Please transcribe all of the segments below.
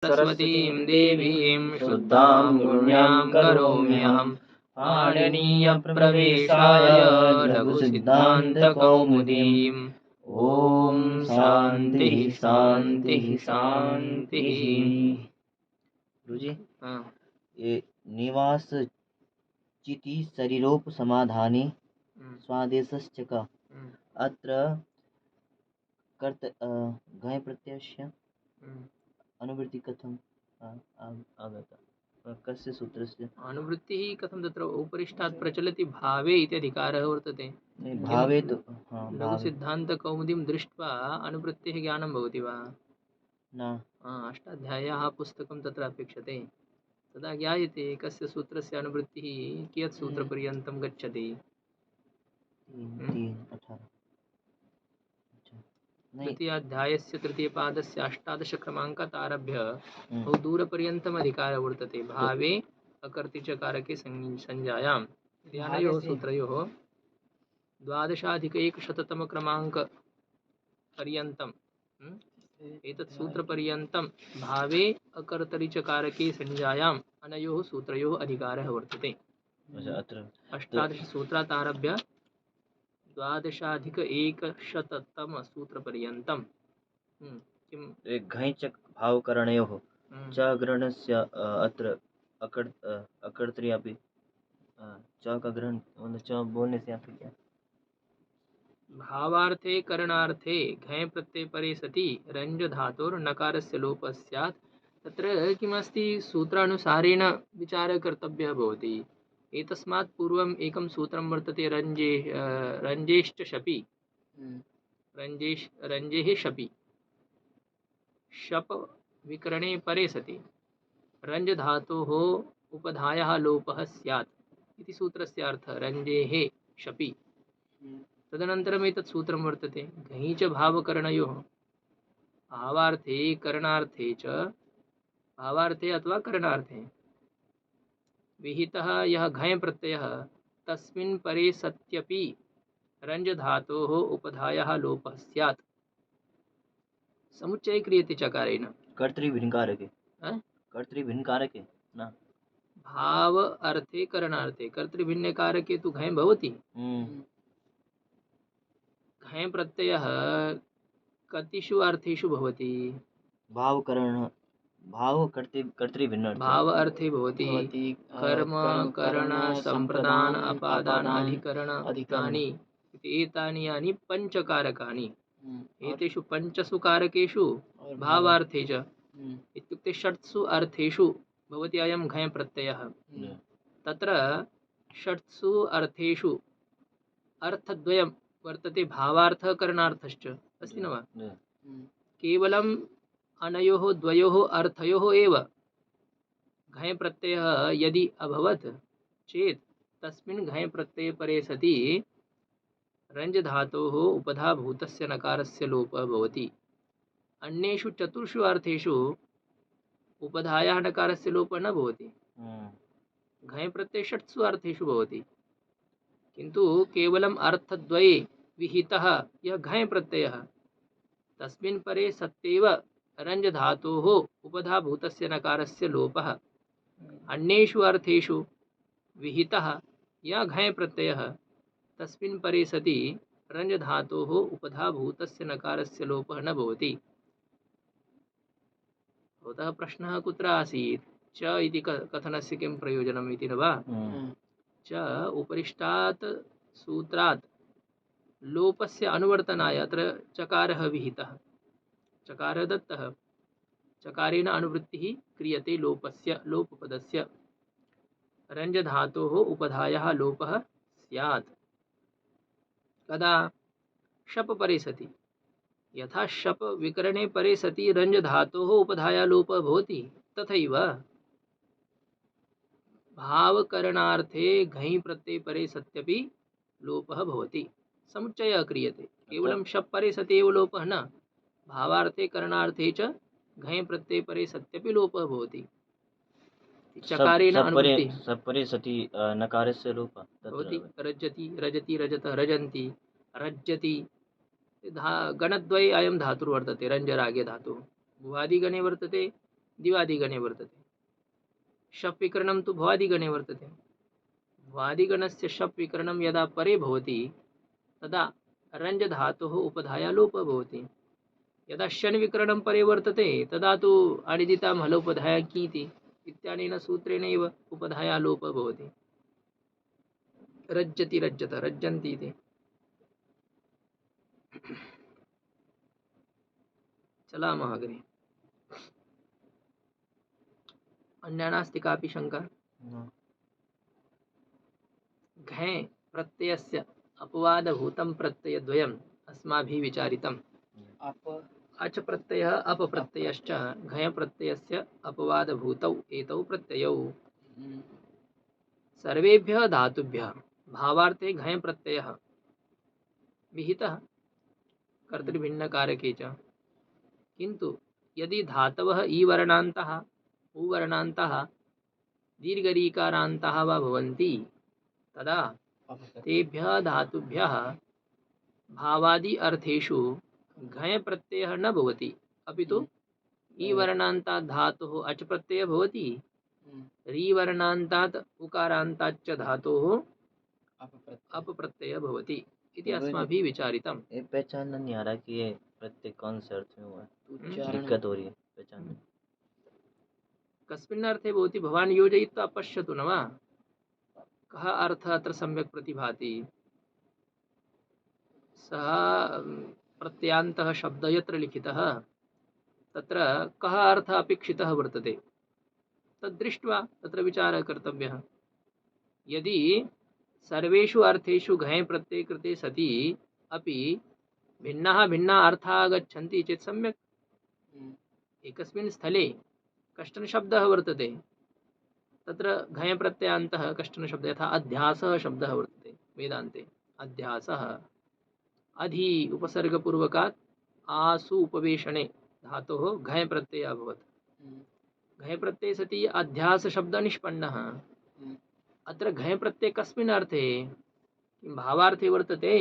सरस्वतीं देवीं शुद्धां गुण्यां करोम्यहं पाणिनीयप्रवेशाय लघुसिद्धान्तकौमुदीम्। ॐ शान्तिः शान्तिः शान्तिः। गुरुजी, हाँ। ये निवास चिति शरीरोपसमाधाने स्वादेशश्च का अत्र घञ् प्रत्ययस्य अनुवृत्ति कथं आगता? कस्य सूत्रस्य अनुवृत्तिः कथं तत्र उपरिष्टात् प्रचलति भावे इति अधिकारः वर्तते। भावे तो लघुसिद्धान्तकौमुदीं दृष्ट्वा अनुवृत्तेः ज्ञानं भवति वा? न। अष्टाध्याय्याः पुस्तकं तत्र अपेक्षते, तदा ज्ञायते कस्य सूत्रस्य अनुवृत्तिः कियत् सूत्रपर्यन्तं गच्छति। 3:18 तृतीयाध्यायस्य तृतीयपादस्य 18 क्रमाङ्कात् आरभ्य बहु दूरपर्यन्तम् अधिकारः वर्तते। भावे अकर्ति च कारके संज्ञायाम् इत्यादयोः सूत्रयोः 12,100तमक्रमाङ्कपर्यन्तम् एतत् सूत्रपर्यन्तं भावे अकर्तरि च कारके संज्ञायाम् अनयोः सूत्रयोः अधिकारः वर्तते। 18 सूत्रात् आरभ्य 12,100तमसूत्रपर्यन्तं किं घञ् च भावकरणयोः च ग्रहणस्य अत्र अकर्तरि अपि च का ग्रहण मतलब च बोलने से आपको क्या? भावार्थे करणार्थे घञ् प्रत्यय परे सति रञ्ज धातोर् नकारस्य लोपः स्यात्। तत्र किमस्ति, सूत्रानुसारेण विचारः कर्तव्यः भवति। एतस्मात् पूर्वम् एकं सूत्रं वर्तते रञ्जेश्च शपि, रञ्जेः शपि शप विकरणे परे सति रञ्ज धातोः उपधायाः लोपः स्यात् इति सूत्रस्य अर्थः रञ्जेः शपि। तदनन्तरम् एतत् सूत्रं वर्तते घञ् च भावकरणयोः भावार्थे करणार्थे च, भावार्थे अथवा करणार्थे विहितः यः घञ् प्रत्ययः तस्मिन् परे सत्यपि रञ्ज धातोः उपधायाः लोपः स्यात्। समुच्चये क्रियते चकारेण कर्तृभिन्नकारके कर्तृभिन्नकारके न भाव अर्थे करणार्थे कर्तृभिन्नकारके तु घञ् भवति। घञ् प्रत्ययः कतिषु अर्थेषु भवति? कर्तृभिन्न भाव अर्थे भवति कर्म करण संप्रदान अपादान अधिकरण अधिकानि एतानि यानि पञ्चकारकाणि। एतेषु पञ्चसु कारकेषु भावार्थे च इत्युक्ते षट्सु अर्थेषु भवति अयं घञ् प्रत्ययः। तत्र षट्सु अर्थेषु अर्थद्वयं वर्तते, भावार्थः करणार्थश्च अस्ति न वा? केवलम् अनयोः द्वयोः अर्थयोः एव घञ् प्रत्ययः यदि अभवत् चेत् तस्मिन् घञ् प्रत्यये परे सति रञ्ज धातोः उपधाभूतस्य नकारस्य लोपः भवति। अन्येषु चतुर्षु अर्थेषु उपधायाः नकारस्य लोपः न भवति। घञ् प्रत्यये षट्सु अर्थेषु भवति, किन्तु केवलम् अर्थद्वये विहितः यः घञ् प्रत्ययः तस्मिन् परे सत्येव रञ्ज धातोः उपधाभूतस्य नकारस्य लोपः। अन्येषु अर्थेषु विहितः यः घञ् प्रत्ययः तस्मिन् परे सति रञ्ज धातोः उपधाभूतस्य नकारस्य लोपः न भवति। भवतः प्रश्नः कुत्र आसीत्? च इति कथनस्य किं प्रयोजनम् इति न वा? च उपरिष्टात् सूत्रात् लोपस्य अनुवर्तनाय अत्र चकारः विहितः, चकारः दत्तः, चकारेण अनुवृत्तिः क्रियते लोपस्य, लोपपदस्य। रञ्ज धातोः उपधायाः लोपः स्यात् कदा? शप परे सति। यथा शप विकरणे परे सति रञ्ज धातोः उपधायाः लोपः भवति, तथैव भावकरणार्थे घञ् प्रत्यये परे सत्यपि लोपः भवति। समुच्चयः क्रियते, केवलं शप परे सति एव लोपः न, भावार्थे करणार्थे च घञ् प्रत्यये परे सत्यपि लोपः भवति। चकारेण अनुवृत्ति सपरे सति नकारस्य लोपः भवति। रज्जति रजति रजतः रजन्ति रज्जति गणद्वये अयं धातुर्वर्तते रञ्जरागे धातुः। भुवादिगणे वर्तते दिवादिगणे वर्तते। शप् विकरणं तु भवादिगणे वर्तते। भवादिगणस्य शप् विकरणं यदा परे भवति तदा रञ्ज धातोः उपधाया लोपः भवति। यदा शन विकरणं परे वर्तते तदा तु अनिदितां हलोपधाया कीति इत्यानेन सूत्रेणैव उपधाया लोपः भवति। रज्जति रज्जत रज्जन्ति इति। चलामः अग्रे। अन्या नास्ति कापि शङ्का? न। घञ् प्रत्ययस्य अपवादभूतं प्रत्ययद्वयम् अस्माभिः विचारितम्। अच प्रत्ययः अप प्रत्ययश्च घञ् प्रत्ययस्य अपवादभूतौ एतौ प्रत्ययौ सर्वेभ्यः धातुभ्यः भावार्थे घञ् प्रत्ययः विहितः कर्तृभिन्नकारके च। किन्तु यदि धातवः ईवर्णान्तः उवर्णान्तः दीर्घरीकारान्ताः वा भवन्ति तदा तेभ्यः धातुभ्यः भावादि अर्थेषु घञ् प्रत्ययः न भवति, अपितु ईवर्णान्तात् धातोः अच प्रत्ययः भवति। रीवर्णान्तात् उकारान्ताच्च धातोः अप प्रत्ययः भवति इति अस्माभिः विचारितम्। ये पहचानना नहीं आ रहा कि ये प्रत्यय कौन से अर्थ में हुआ है, दिक्कत हो रही है पहचानने। कस्मिन् अर्थे भवति भवान् योजयित्वा पश्यतु न वा, कः अर्थः अत्र सम्यक् प्रतिभाति। सः प्रत्ययान्तः शब्दः यत्र लिखितः तत्र कः अर्थः अपेक्षितः वर्तते तद्दृष्ट्वा तत्र विचारः कर्तव्यः। यदि सर्वेषु अर्थेषु घञ् प्रत्यये कृते सति अपि भिन्नाः भिन्नाः अर्थाः आगच्छन्ति चेत् सम्यक्। एकस्मिन् स्थले कश्चन शब्दः वर्तते, तत्र घञ् प्रत्ययान्तः कश्चन शब्दः, यथा अध्यासः शब्दः वर्तते वेदान्ते। अध्यासः अधि उपसर्गपूर्वकात् आसु उपवेशने धातोः घञ् प्रत्ययः अभवत्। घञ् प्रत्यये सति अध्यास शब्दः निष्पन्नः। अत्र घञ् प्रत्ययः कस्मिन् अर्थे, भावार्थे वर्तते,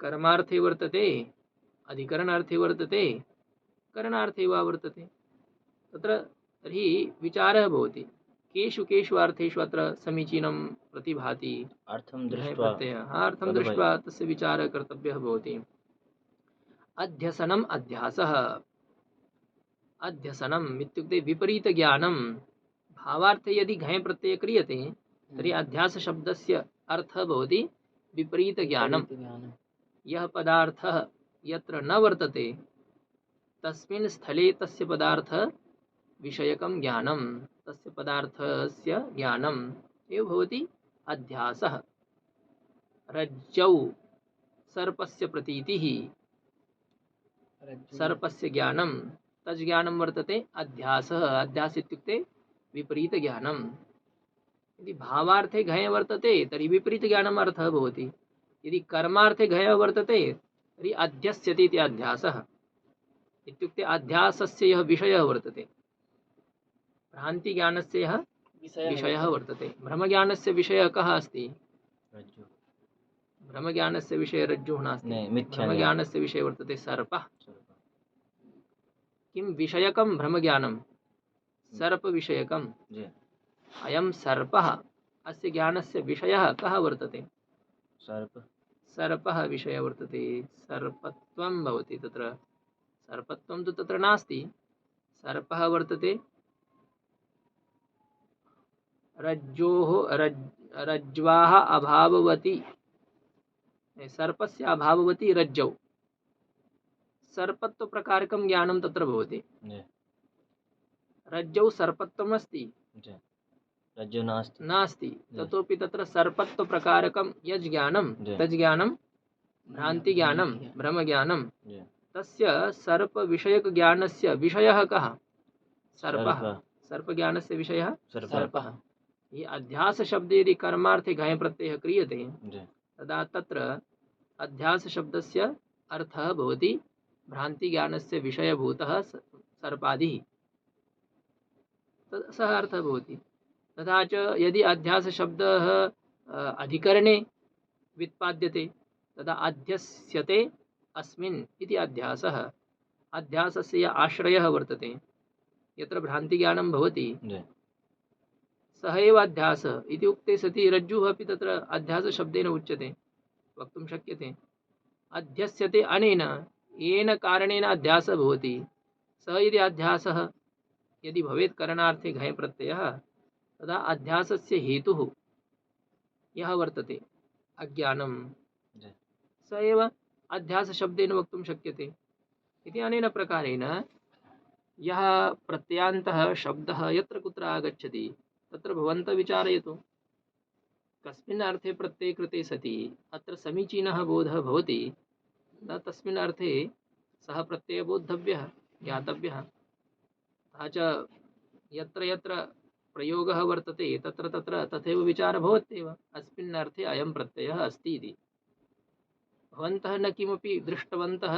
कर्मार्थे वर्तते, अधिकरणार्थे वर्तते, करणार्थे वा वर्तते। तत्र तर्हि विचारः भवति केषु केषु अर्थेषु अत्र समीचीनं प्रतिभाति अर्थं घञ् दृष्ट्वा प्रत्ययः। अर्थं दृष्ट्वा तस्य विचारः कर्तव्यः भवति। अध्यसनम् अध्यासः। अध्यसनम् इत्युक्ते विपरीतज्ञानं। भावार्थे यदि घञ् प्रत्ययः क्रियते तर्हि अध्यास शब्दस्य अर्थः भवति विपरीतज्ञानं। यः पदार्थः यत्र न वर्तते तस्मिन् स्थले तस्य पदार्थः विषयकं ज्ञानं, तस्य पदार्थस्य ज्ञानम् एव भवति अध्यासः। रज्जौ सर्पस्य प्रतीतिः, सर्पस्य ज्ञानं, तज्ज्ञानं वर्तते अध्यासः। अध्यास इत्युक्ते विपरीतज्ञानं। यदि भावार्थे घञ् वर्तते तर्हि विपरीतज्ञानम् अर्थः भवति। यदि कर्मार्थे घञ् वर्तते तर्हि अध्यस्यते इति अध्यासः। इत्युक्ते अध्यासस्य यः विषयः वर्तते, भ्रान्तिज्ञानस्य यः विषयः वर्तते। भ्रमज्ञानस्य विषयः कः अस्ति? भ्रमज्ञानस्य विषये रज्जुः नास्ति। भ्रमज्ञानस्य विषये वर्तते सर्पः। किं विषयकं भ्रमज्ञानं? सर्पविषयकम्। अयं सर्पः, अस्य ज्ञानस्य विषयः कः वर्तते? सर्पः विषयः वर्तते। सर्पत्वं भवति तत्र। सर्पत्वं तु तत्र नास्ति। सर्पः वर्तते रज्ज्वाः अभाववती, सर्पस्य अभाववती रज्जौ सर्पत्वप्रकारकं ज्ञानं तत्र भवति। रज्जौ सर्पत्वम् अस्ति, रज्जु नास्ति, ततोपि तत्र सर्पत्वप्रकारकं यज् ज्ञानं तज्ज्ञानं भ्रान्तिज्ञानं भ्रमज्ञानं। तस्य सर्पविषयकज्ञानस्य विषयः कः? सर्पः। सर्पज्ञानस्य विषयः सर्पः। ये अध्यास शब्दे यदि कर्मार्थे घञ् प्रत्ययः क्रियते तदा तत्र अध्यास शब्दस्य अर्थः भवति भ्रान्तिज्ञानस्य विषयभूतः सर्पादिः, सः अर्थः भवति। तथा च यदि अध्यास शब्दः अधिकरणे व्युत्पाद्यते तदा अध्यस्यते अस्मिन् इति अध्यासः। अध्यासस्य आश्रयः वर्तते। यत्र भ्रान्तिज्ञानं भवति जी। सः एव अध्यासः इति उक्ते सति रज्जुः अपि तत्र अध्यासशब्देन उच्यते, वक्तुं शक्यते। अध्यस्यते अनेन, येन कारणेन अध्यासः भवति, सः यदि अध्यासः यदि भवेत् करणार्थे घञ् प्रत्ययः, तदा अध्यासस्य हेतुः यः वर्तते अज्ञानं, जी। स एव अध्यासशब्देन वक्तुं शक्यते इति। अनेन प्रकारेण यः प्रत्ययान्तः शब्दः यत्र कुत्र आगच्छति तत्र भवन्तः विचारयतु, कस्मिन् अर्थे प्रत्यये कृते सति अत्र समीचीनः बोधः भवति, तदा तस्मिन् अर्थे सः प्रत्ययः बोद्धव्यः, ज्ञातव्यः। तथा च यत्र यत्र प्रयोगः वर्तते तत्र तत्र तथैव विचारः भवत्येव, अस्मिन् अर्थे अयं प्रत्ययः अस्ति इति। भवन्तः न किमपि दृष्टवन्तः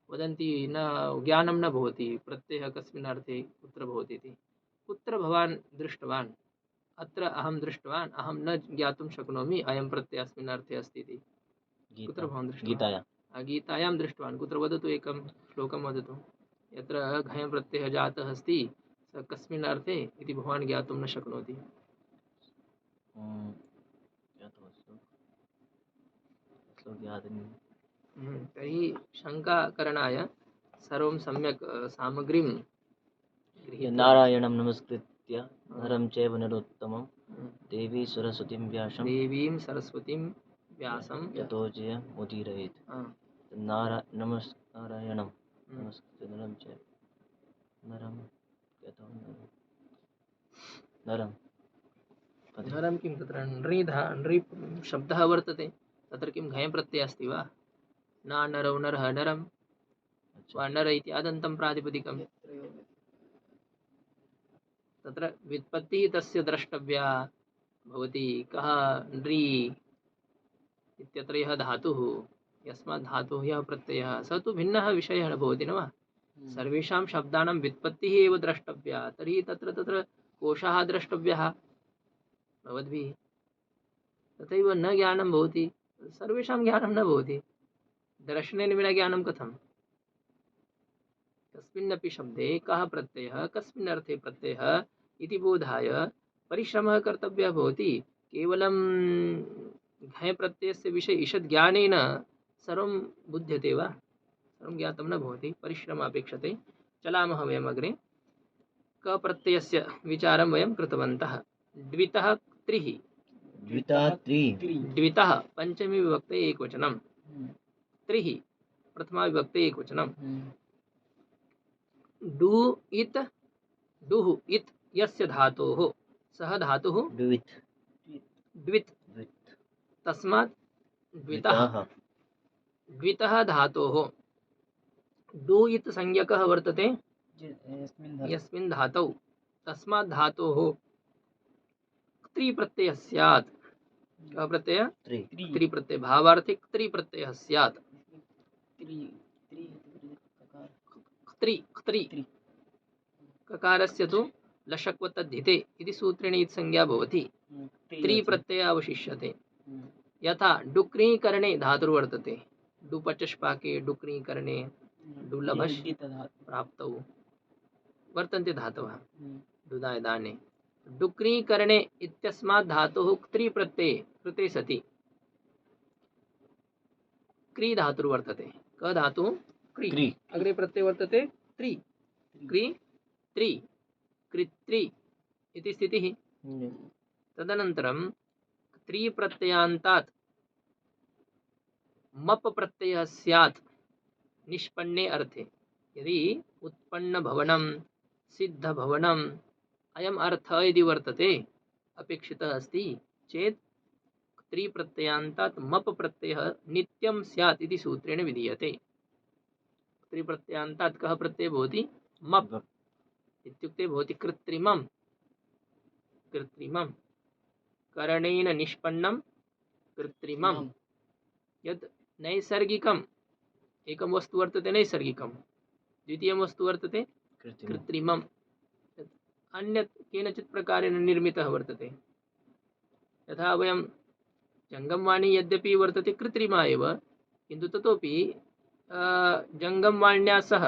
वदन्ति न, ज्ञानं न भवति प्रत्ययः कस्मिन् अर्थे कुत्र भवति इति। कुत्र भवान् दृष्टवान्? अत्र अहं दृष्टवान्, अहं न ज्ञातुं शक्नोमि अयं प्रत्ययः अस्मिन् अर्थे अस्ति इति। कुत्र भवान् दृष्टवान्? गीतायां। गीतायां दृष्टवान्। कुत्र वदतु, एकं श्लोकं वदतु यत्र घञ् प्रत्ययः जातः अस्ति, स कस्मिन् अर्थे इति भवान् ज्ञातुं न शक्नोति। तर्हि शङ्काकरणाय सर्वं सम्यक् सामग्रीं गृहीत्वा नारायणं नमस्कृत्य नरं चैव नरोत्तमं देवी सरस्वतीं व्यासं देवीं सरस्वतीं व्यासं ततो जयमुदीरयेत्। नारायणं नमस्कृत्य नरं चैव नरं किं तत्र नृ शब्दः वर्तते, तत्र किं घञ् प्रत्ययः अस्ति वा? न नरौ नरः नरं वा नर इति आदन्तं प्रातिपदिकं। तत्र व्युत्पत्तिः तस्य द्रष्टव्या भवति। कः नृ इत्यत्र यः धातुः, यस्मात् धातुः यः प्रत्ययः, स तु भिन्नः विषयः न भवति न वा? सर्वेषां शब्दानां व्युत्पत्तिः एव द्रष्टव्या, तर्हि तत्र तत्र कोशः द्रष्टव्यः भवद्भिः। तथैव न ज्ञानं भवति, सर्वेषां ज्ञानं न भवति, दर्शनेन विना ज्ञानं कथं? कस्मिन्नपि शब्दे कः प्रत्ययः, कस्मिन् अर्थे प्रत्ययः इति बोधाय परिश्रमः कर्तव्यः भवति। केवलं घञ् प्रत्ययस्य विषये ईषद् ज्ञानेन सर्वं बुध्यते वा? सर्वं ज्ञातं न भवति, परिश्रमः अपेक्षते। चलामः वयम् अग्रे। क प्रत्ययस्य विचारं वयं कृतवन्तः। द्वितः त्रिः, द्वितः पञ्चमी विभक्ते एकवचनं, त्रिः प्रथमा विभक्ते एकवचनं। डु इत् डुः इत् यस्य धातोः, सः धातुः द्वित्, तस्मात् द्वितः, द्वितः धातोः। डु इत् संज्ञकः वर्तते यस्मिन् धातौ, तस्मात् धातोः क्ति प्रत्ययः स्यात्। कः प्रत्ययः? क्ति प्रत्ययः। भावार्थे क्ति प्रत्ययः स्यात्। क्ति ककारस्य तु लशक्वतद्धिते इति सूत्रेण इति संज्ञा भवति, त्रि प्रत्ययः अवशिष्यते। यथा डुक्रीकरणे धातुर्वर्तते, डुपचष्पाके डुक्रीकरणे डुलभश् प्राप्तौ वर्तन्ते धातवः दुदाय दाने। डुक्रीकरणे इत्यस्मात् धातुः क्ति प्रत्यये कृते सति क्री धातुर्वर्तते। क धातुः? क्री। अग्रे प्रत्यय वर्तते त्रि, क्री त्रि, कृत्रि इति स्थितिः। तदनन्तरं त्रि प्रत्ययान्तात् मप प्रत्ययः स्यात् निष्पन्ने अर्थे। यदि उत्पन्नभवनं सिद्धभवनम् अयम् अर्थः यदि वर्तते, अपेक्षितः अस्ति चेत् त्रि प्रत्ययान्तात् मप प्रत्ययः नित्यं स्यात् इति सूत्रेण विधीयते। त्रि प्रत्ययान्तात् कः प्रत्ययः भवति? मप इत्युक्ते भवति कृत्रिमं, कृत्रिमं करणेन निष्पन्नं कृत्रिमं। यत् नैसर्गिकम् एकं वस्तु वर्तते नैसर्गिकं, द्वितीयं वस्तु वर्तते कृत्रिमम्, अन्यत् केनचित् प्रकारेण निर्मितः वर्तते। यथा वयं जङ्गमवाणी यद्यपि वर्तते कृत्रिमा एव, किन्तु ततोपि जङ्गमवाण्या सह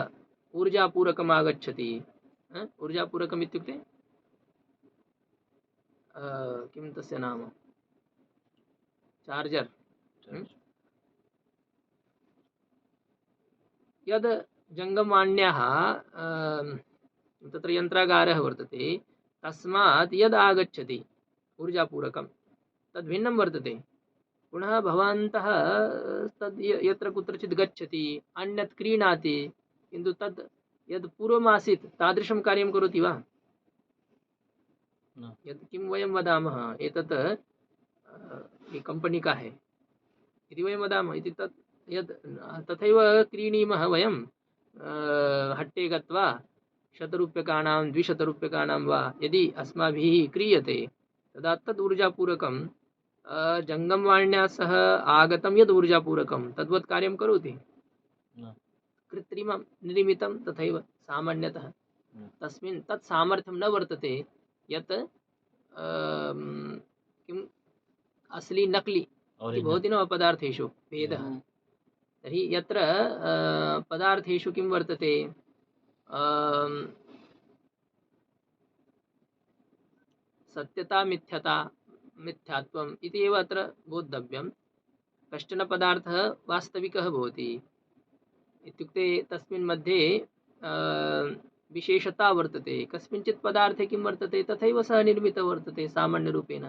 ऊर्जापूरकम् आगच्छति, ऊर्जापूरकम् इत्युक्ते किं तस्य नाम, चार्जर्। यद् जङ्गमवाण्याः तत्र यन्त्रागारः वर्तते, तस्मात् यद् आगच्छति ऊर्जापूरकं तद् भिन्नं वर्तते। पुनः भवन्तः तद् यत्र कुत्रचित् गच्छति, अन्यत् क्रीणाति, किन्तु तद् यद् पूर्वमासीत् तादृशं कार्यं करोति वा? यत् किं वयं वदामः एतत् कम्पनी का है इति वयं वदामः इति तत् यद् तथैव क्रीणीमः वयं हट्टे गत्वा 100 रूप्यकाणां 200 रूप्यकाणां वा यदि अस्माभिः क्रियते तदा तद् ऊर्जापूरकं जङ्गमवाण्या सह आगतं यद् ऊर्जापूरकं तद्वत् कार्यं करोति। कृत्रिमं निर्मितं तथैव सामान्यतः तस्मिन् तत् सामर्थ्यं न वर्तते यत् किम् असली नकली इति भवति न पदार्थेषु भेदः। तर्हि यत्र पदार्थेषु किं वर्तते, सत्यता मिथ्यता मिथ्यात्वम् इति एव अत्र बोद्धव्यं। कश्चन पदार्थः वास्तविकः भवति इत्युक्ते तस्मिन् मध्ये विशेषता वर्तते। कस्मिंश्चित् पदार्थे किं वर्तते तथैव सः निर्मितः वर्तते। सामान्यरूपेण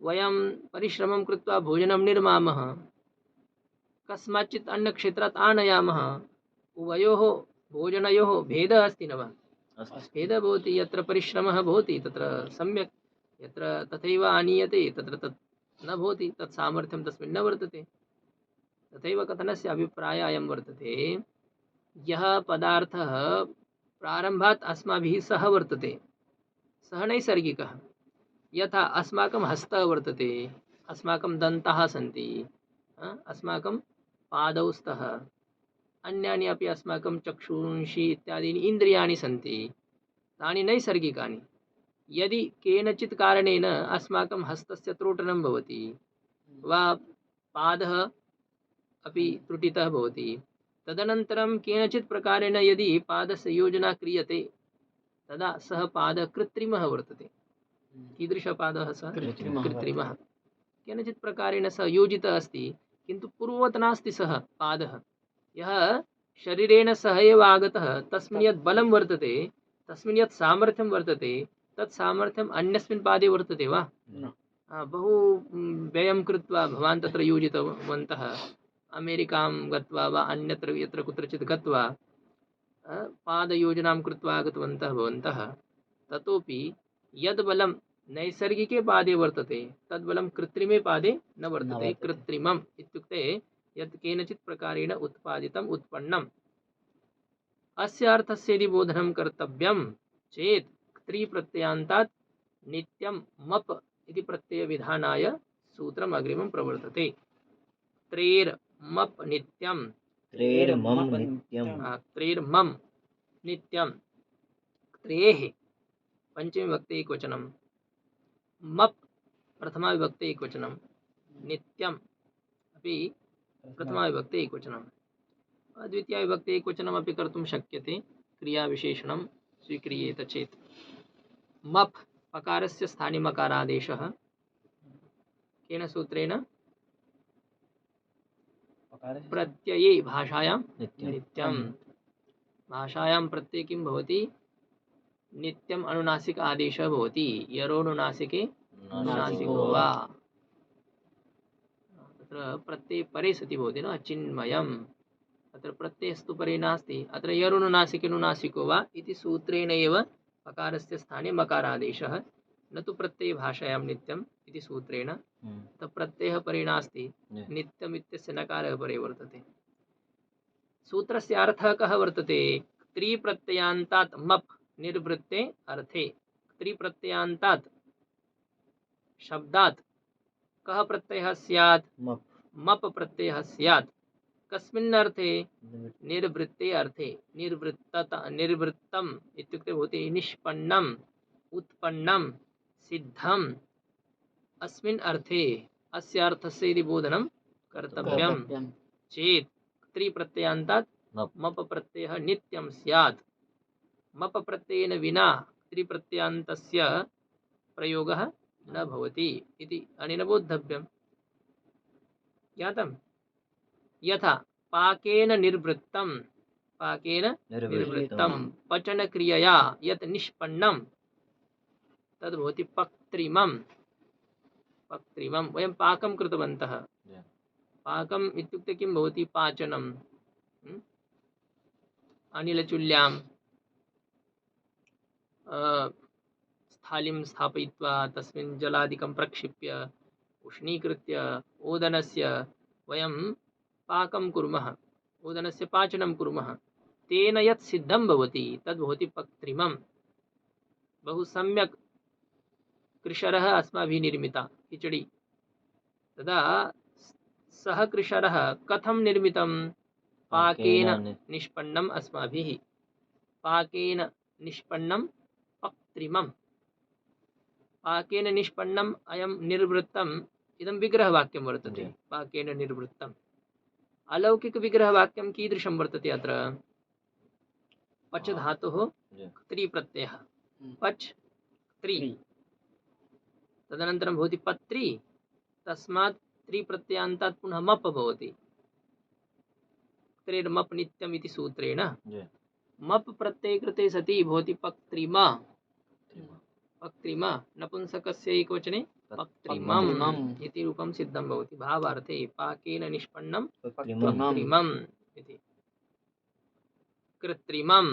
वयं परिश्रमं कृत्वा भोजनं निर्मामः, कस्माच्चित् अन्यक्षेत्रात् आनयामः, उभयोः भोजनयोः भेदः अस्ति न वा? भेदः भवति। यत्र परिश्रमः भवति तत्र सम्यक्, यत्र तथैव आनीयते तत्र तत् न भवति, तत् सामर्थ्यं तस्मिन् न वर्तते। तथैव कथनस्य अभिप्रायः अयं वर्तते, यः पदार्थः प्रारम्भात् अस्माभिः सह वर्तते सः नैसर्गिकः। यथा अस्माकं हस्तः वर्तते, अस्माकं दन्ताः सन्ति, अस्माकं पादौ स्तः, अन्यानि अपि अस्माकं चक्षुंषि इत्यादीनि इन्द्रियाणि सन्ति, तानि नैसर्गिकानि। यदि केनचित् कारणेन अस्माकं हस्तस्य त्रोटनं भवति वा पादः अपि त्रुटितः भवति, तदनन्तरं केनचित् प्रकारेण यदि पादस्य योजना क्रियते तदा सः पादः कृत्रिमः वर्तते। कीदृशपादः सः? कृत्रिमः। केनचित् प्रकारेण सः योजितः अस्ति, किन्तु पूर्ववत् नास्ति सः पादः। यः शरीरेण सह एव आगतः, तस्मिन् यत् बलं वर्तते, तस्मिन् यत् सामर्थ्यं वर्तते, तत् सामर्थ्यम् अन्यस्मिन् पादे वर्तते वा? बहु व्ययं कृत्वा भवान् तत्र योजितवन्तः, अमेरिकां गत्वा वा अन्यत्र यत्र कुत्रचित् गत्वा पादयोजनां कृत्वा आगतवन्तः भवन्तः, ततोपि यद् बलं नैसर्गिके पादे वर्तते तद् बलं कृत्रिमे पादे न वर्तते। कृत्रिमम् इत्युक्ते यत् केनचित् प्रकारेण उत्पादितम् उत्पन्नम्। अस्य अर्थस्य यदि बोधनं कर्तव्यं चेत् त्रिप्रत्ययान्तात् नित्यं मप् इति प्रत्ययविधानाय सूत्रम् अग्रिमं प्रवर्तते। त्रेर्मप् नित्यं, त्रेर्मम् नित्यं, त्रेर्मम् नित्यं, त्रेः पंचमी विभक्ति एकवचनं, मप् प्रथमा विभक्ति एकवचनं, नित्यम् अपि प्रथमा विभक्ति एकवचनं, द्वितीया विभक्ति एकवचनम् अपि कर्तुं शक्यते क्रियाविशेषणं स्वीक्रियेत चेत्। मप् पकारस्य स्थाने मकारादेशः केन सूत्रेण? प्रत्यये भाषायां नित्यं। भाषायां प्रत्यये किं भवति? नित्यम् अनुनासिक आदेशः भवति। यरोनुनासिके अनुनासिको वा, तत्र प्रत्यये परे सति भवति न, चिन्मयम्। अत्र प्रत्ययस्तु परे नास्ति, अत्र यरोनुनासिके नुनासिको वा इति सूत्रेण एव पकारस्य स्थाने मकारादेशः, न तु प्रत्यये भाषायां नित्यम् इति सूत्रेण। तत् प्रत्ययः परे नास्ति, नित्यम् इत्यस्य नकारः परे वर्तते। सूत्रस्य अर्थः कः वर्तते? त्रिप्रत्ययान्तात् मप् निर्वृत्ते अर्थे। त्रिप्रत्ययान्तात् शब्दात् कः प्रत्ययः स्यात्? मप् प्रत्ययः स्यात्। कस्मिन् अर्थे? निर्वृत्ते अर्थे। निर्वृत्तम् इत्युक्ते भवति निष्पन्नम्, उत्पन्नं, सिद्धम्। अस्मिन् अर्थे अस्य अर्थस्य यदि बोधनं कर्तव्यं चेत् त्रिप्रत्ययान्तात् मप् प्रत्ययः नित्यं स्यात्। मप प्रत्ययेन विना त्रिप्रत्ययान्तस्य प्रयोगः न भवति इति अनेन बोद्धव्यम्। ज्ञातं? यथा पाकेन निर्वृत्तं, पाकेन निर्वृत्तं पचनक्रियया यत् निष्पन्नं तद् भवति पक्त्रिमम्। पक्त्रिमम् वयं पाकं कृतवन्तः। पाकम् इत्युक्ते किं भवति? पाचनं। अनिलचुल्यां स्थालिं स्थापयित्वा तस्मिन् जलादिकं प्रक्षिप्य उष्णीकृत्य ओदनस्य वयं पाकं कुर्मः, ओदनस्य पाचनं कुर्मः। तेन यत् सिद्धं भवति तद् भवति पक्त्रिमम्। बहु सम्यक् कृशरः अस्माभिः निर्मिता खिचडी। तदा सः कृशरः कथं निर्मितं? पाकेन निष्पन्नम् अस्माभिः। पाकेन निष्पन्नं पक्त्रिमम्। पाकेन निष्पन्नम् अयं निर्वृत्तम् इदं विग्रहवाक्यं वर्तते। पाकेन निर्वृत्तम्। अलौकिकविग्रहवाक्यं कीदृशं वर्तते? अत्र पच धातुः क्त्री प्रत्ययः। पच क्त्री, तदनन्तरं भवति पत्री, तस्मात् त्रि प्रत्ययान्तात् पुनः मप भवति। त्रिर्मप नित्यम् इति सूत्रेण मप प्रत्यये कृते सति भवति पक्त्रिमा। पक्त्रिमा नपुंसकस्य एकवचने पक्त्रिमम् इति रूपं सिद्धं भवति। भावार्थे पाकेन निष्पन्नं पक्त्रिमम् इति। कृत्रिमं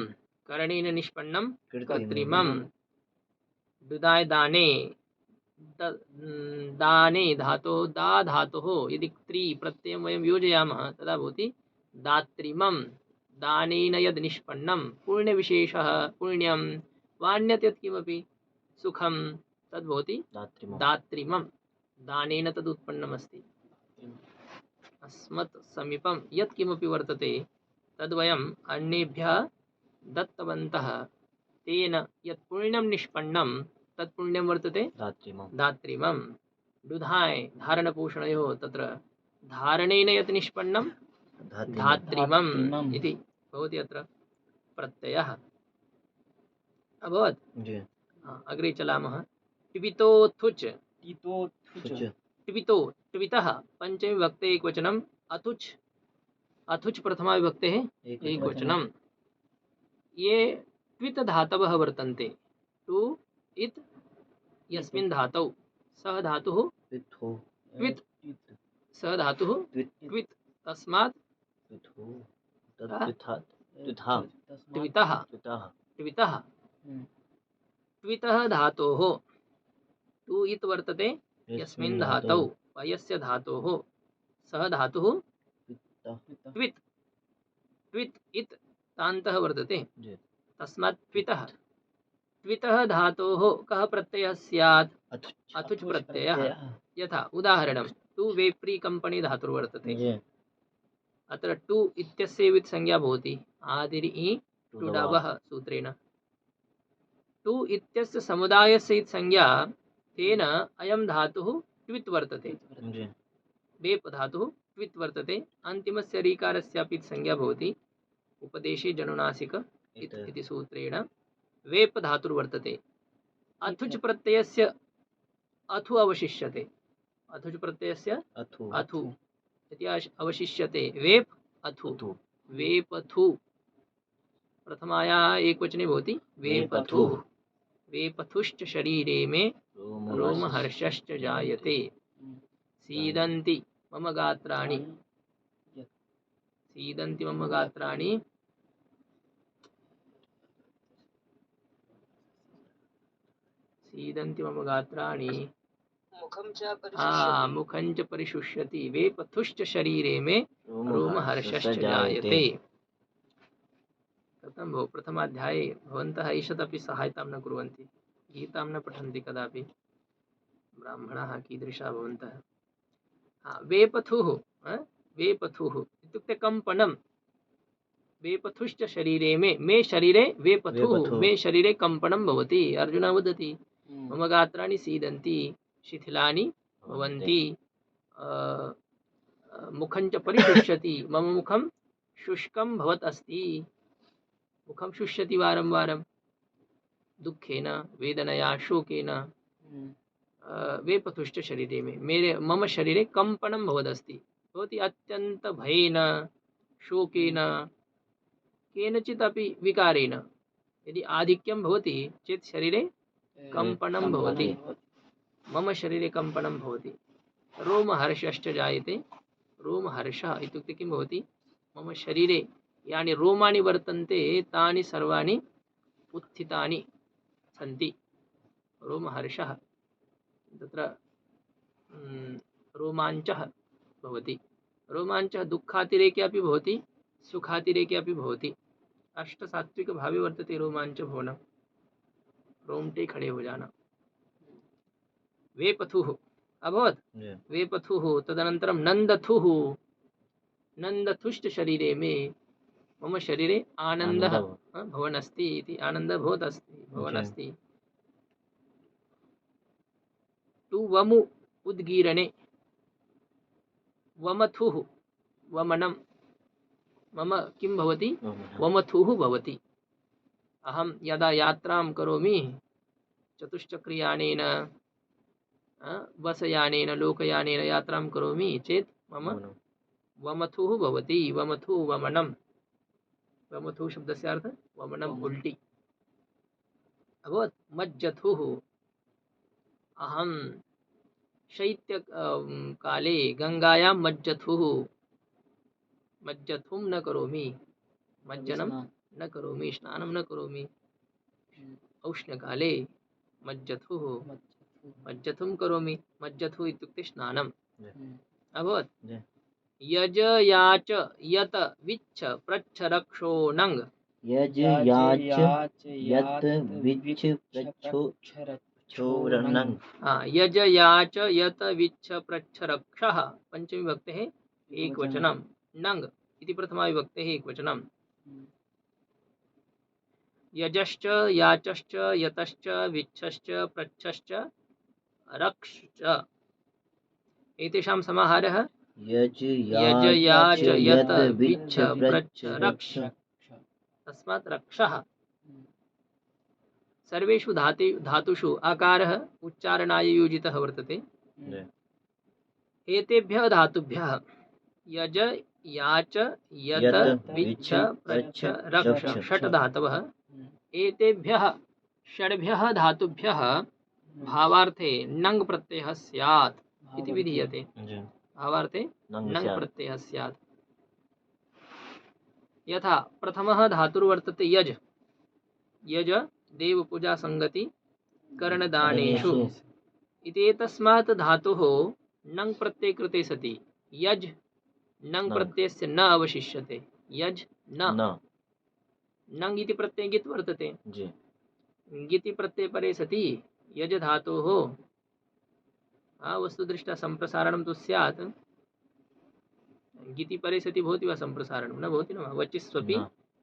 करणेन निष्पन्नं कृत्रिमम्। दुदाय दाने, दाने धातोः दा धातोः यदि क्त्री प्रत्ययं वयं योजयामः तदा भवति दात्रिमम्। दानेन यद् निष्पन्नं पुण्यविशेषः, पुण्यं वान्यत् यत् किमपि सुखं तद् भवति दात्रिमम्। दानेन तद् उत्पन्नमस्ति। अस्मत् समीपं यत् किमपि वर्तते तद् वयम् अन्येभ्यः दत्तवन्तः, तेन यत् पुण्यं निष्पन्नं तत् पुण्यं वर्तते दात्रिमम्। दुधाय धारणपोषणयोः तत्र धारणेन यत् निष्पन्नं धात्रिमम् इति भवति अत्र प्रत्ययः। अभवत्? अग्रे चलामः। टिपितोऽथुच्। टिपितो टिपितः पञ्चमी विभक्ते एकवचनम्। अथुच्, अथुच् प्रथमा विभक्तेः एकवचनम्। ये ट्वित् धातवः वर्तन्ते। टु इत् यस्मिन् धातौ सः धातुः ट्वित्, सः धातुः ट्वित्, तस्मात् ट्वितः। ट्वितः ट्वितः धातोः टु इत् वर्तते यस्मिन् धातौ यस्य धातोः सः धातुः ट्वित्। ट्वित् इत् तान्तः वर्तते, तस्मात् ट्वितः। ट्वितः धातोः कः प्रत्ययः स्यात्? अथुच् प्रत्ययः। यथा उदाहरणं टु वेप्री कम्पनी धातुर्वर्तते। अत्र टु इत्यस्य वित् संज्ञा भवति आदिर् टुडवः सूत्रेण। टु इत्यस्य समुदायस्य इत् संज्ञा, तेन अयं धातुः ट्वित् वर्तते। वेप् धातुः ट्वित् वर्तते। अन्तिमस्य ऋकारस्यापि संज्ञा भवति उपदेशे जनुनासिक इति सूत्रेण वेप् धातुर्वर्तते। अथुच् प्रत्ययस्य अथु अवशिष्यते। अथुच् प्रत्ययस्य अथु इति अवशिष्यते। वेप् अथु, वेपथु प्रथमायाः एकवचने भवति वेपथु। वेपथुश्च शरीरे मे रोमहर्षश्च जायते। सीदन्ति मम गात्राणि, सीदन्ति मम गात्राणि सीदन्ति मम गात्राणि मुखं च परिशुष्यति। वेपथुश्च शरीरे मे रोमहर्षश्च जायते। कथं भो प्रथमाध्याये भवन्तः ईषदपि सहायतां न कुर्वन्ति, गीतां न पठन्ति कदापि। ब्राह्मणाः कीदृशाः भवन्तः। वेपथुः, वेपथुः इत्युक्ते कम्पनं। वेपथुश्च शरीरे मे, मे शरीरे वेपथुः, मे शरीरे कम्पनं भवति। अर्जुनः वदति मम गात्राणि सीदन्ति, शिथिलानि भवन्ति, मुखं च परिशुष्यति, मम मुखं शुष्कं भवत् अस्ति। मुखं शुष्यति वारं वारं, दुःखेन वेदनया शोकेन वेपथुश्च शरीरे मेरे मम शरीरे कम्पनं भवदस्ति भवति अत्यन्त भयेन शोकेन केनचित् अपि विकारेण यदि आधिक्यं भवति चेत् शरीरे कम्पनं भवति मम शरीरे कम्पनं भवति रोमहर्षश्च जायते रोमहर्षः इत्युक्ते किं भवति मम शरीरे यानि रोमाणि वर्तन्ते तानि सर्वाणि उत्थितानि सन्ति रोमहर्षः तत्र रोमाञ्चः भवति रोमाञ्चः दुःखातिरेके अपि भवति सुखातिरेके अपि भवति अष्टसात्विकभावे वर्तते रोमाञ्च भवनं रोमटे खड़े हो जाना वेपथुः अभवत् वेपथुः तदनन्तरं नन्दथुः नन्दथुश्च शरीरे मे मम शरीरे आनन्दः भवन् अस्ति इति आनन्दः भवत् अस्ति भवन् अस्ति तु वमु उद्गीरणे वमथुः वमनं मम किं भवति वमथुः भवति अहं यदा यात्रां करोमि चतुश्चक्रयानेन बसयानेन लोकयानेन यात्रां करोमि चेत् मम वमथुः भवति वमथुः वमनं वमथुः शब्दस्य अर्थः वमनम् उल्टी अभवत् मज्जथुः अहं शैत्य काले गंगायां मज्जथुः मज्जथुं न करोमि मज्जनं न करोमि स्नानं न करोमि औष्ण्यकाले मज्जथुः मज्जथुं करोमि मज्जथुः इत्युक्ते स्नानम् अभवत् यज याच यत विच्छ प्रच्छ रक्षो नङ् यज याच यत विच्छ प्रच्छो छोरनङ् यज याच यत विच्छ प्रच्छ रक्षः पंचमी विभक्तेः एकवचनं नङ् इति प्रथमा विभक्तेः एकवचनं यजश्च याचश्च यतश्च विच्छश्च प्रच्छश्च रक्षश्च एतेषां समाहारः यज याच यत विच्छ प्रच्छ रक्ष तस्मात् रक्षः सर्वेषु धातुषु आकारः उच्चारणाय योजितः वर्तते एतेभ्यः धातुभ्यः यज याच यत विच्छ प्रच्छ रक्ष षट् धातवः एतेभ्यः षड्भ्यः धातुभ्यः भावार्थे नङ् प्रत्ययः स्यात् इति विधीयते भावार्थे नङ् प्रत्ययः स्यात् यथा प्रथमः धातुर्वर्तते यज यज देवपूजा संगति कर्णदानेषु इति एतस्मात् धातुः नङ् प्रत्यये कृते सति यज नङ् प्रत्ययस्य न अवशिष्यते यज न नङ् इति प्रत्यये ङित् वर्तते ङिति प्रत्यये परे सति यज धातोः वस्तुदृष्ट्या सम्प्रसारणं तु स्यात् ङिति परे सति भवति वा सम्प्रसारणं न भवति न वा वचिस्वपि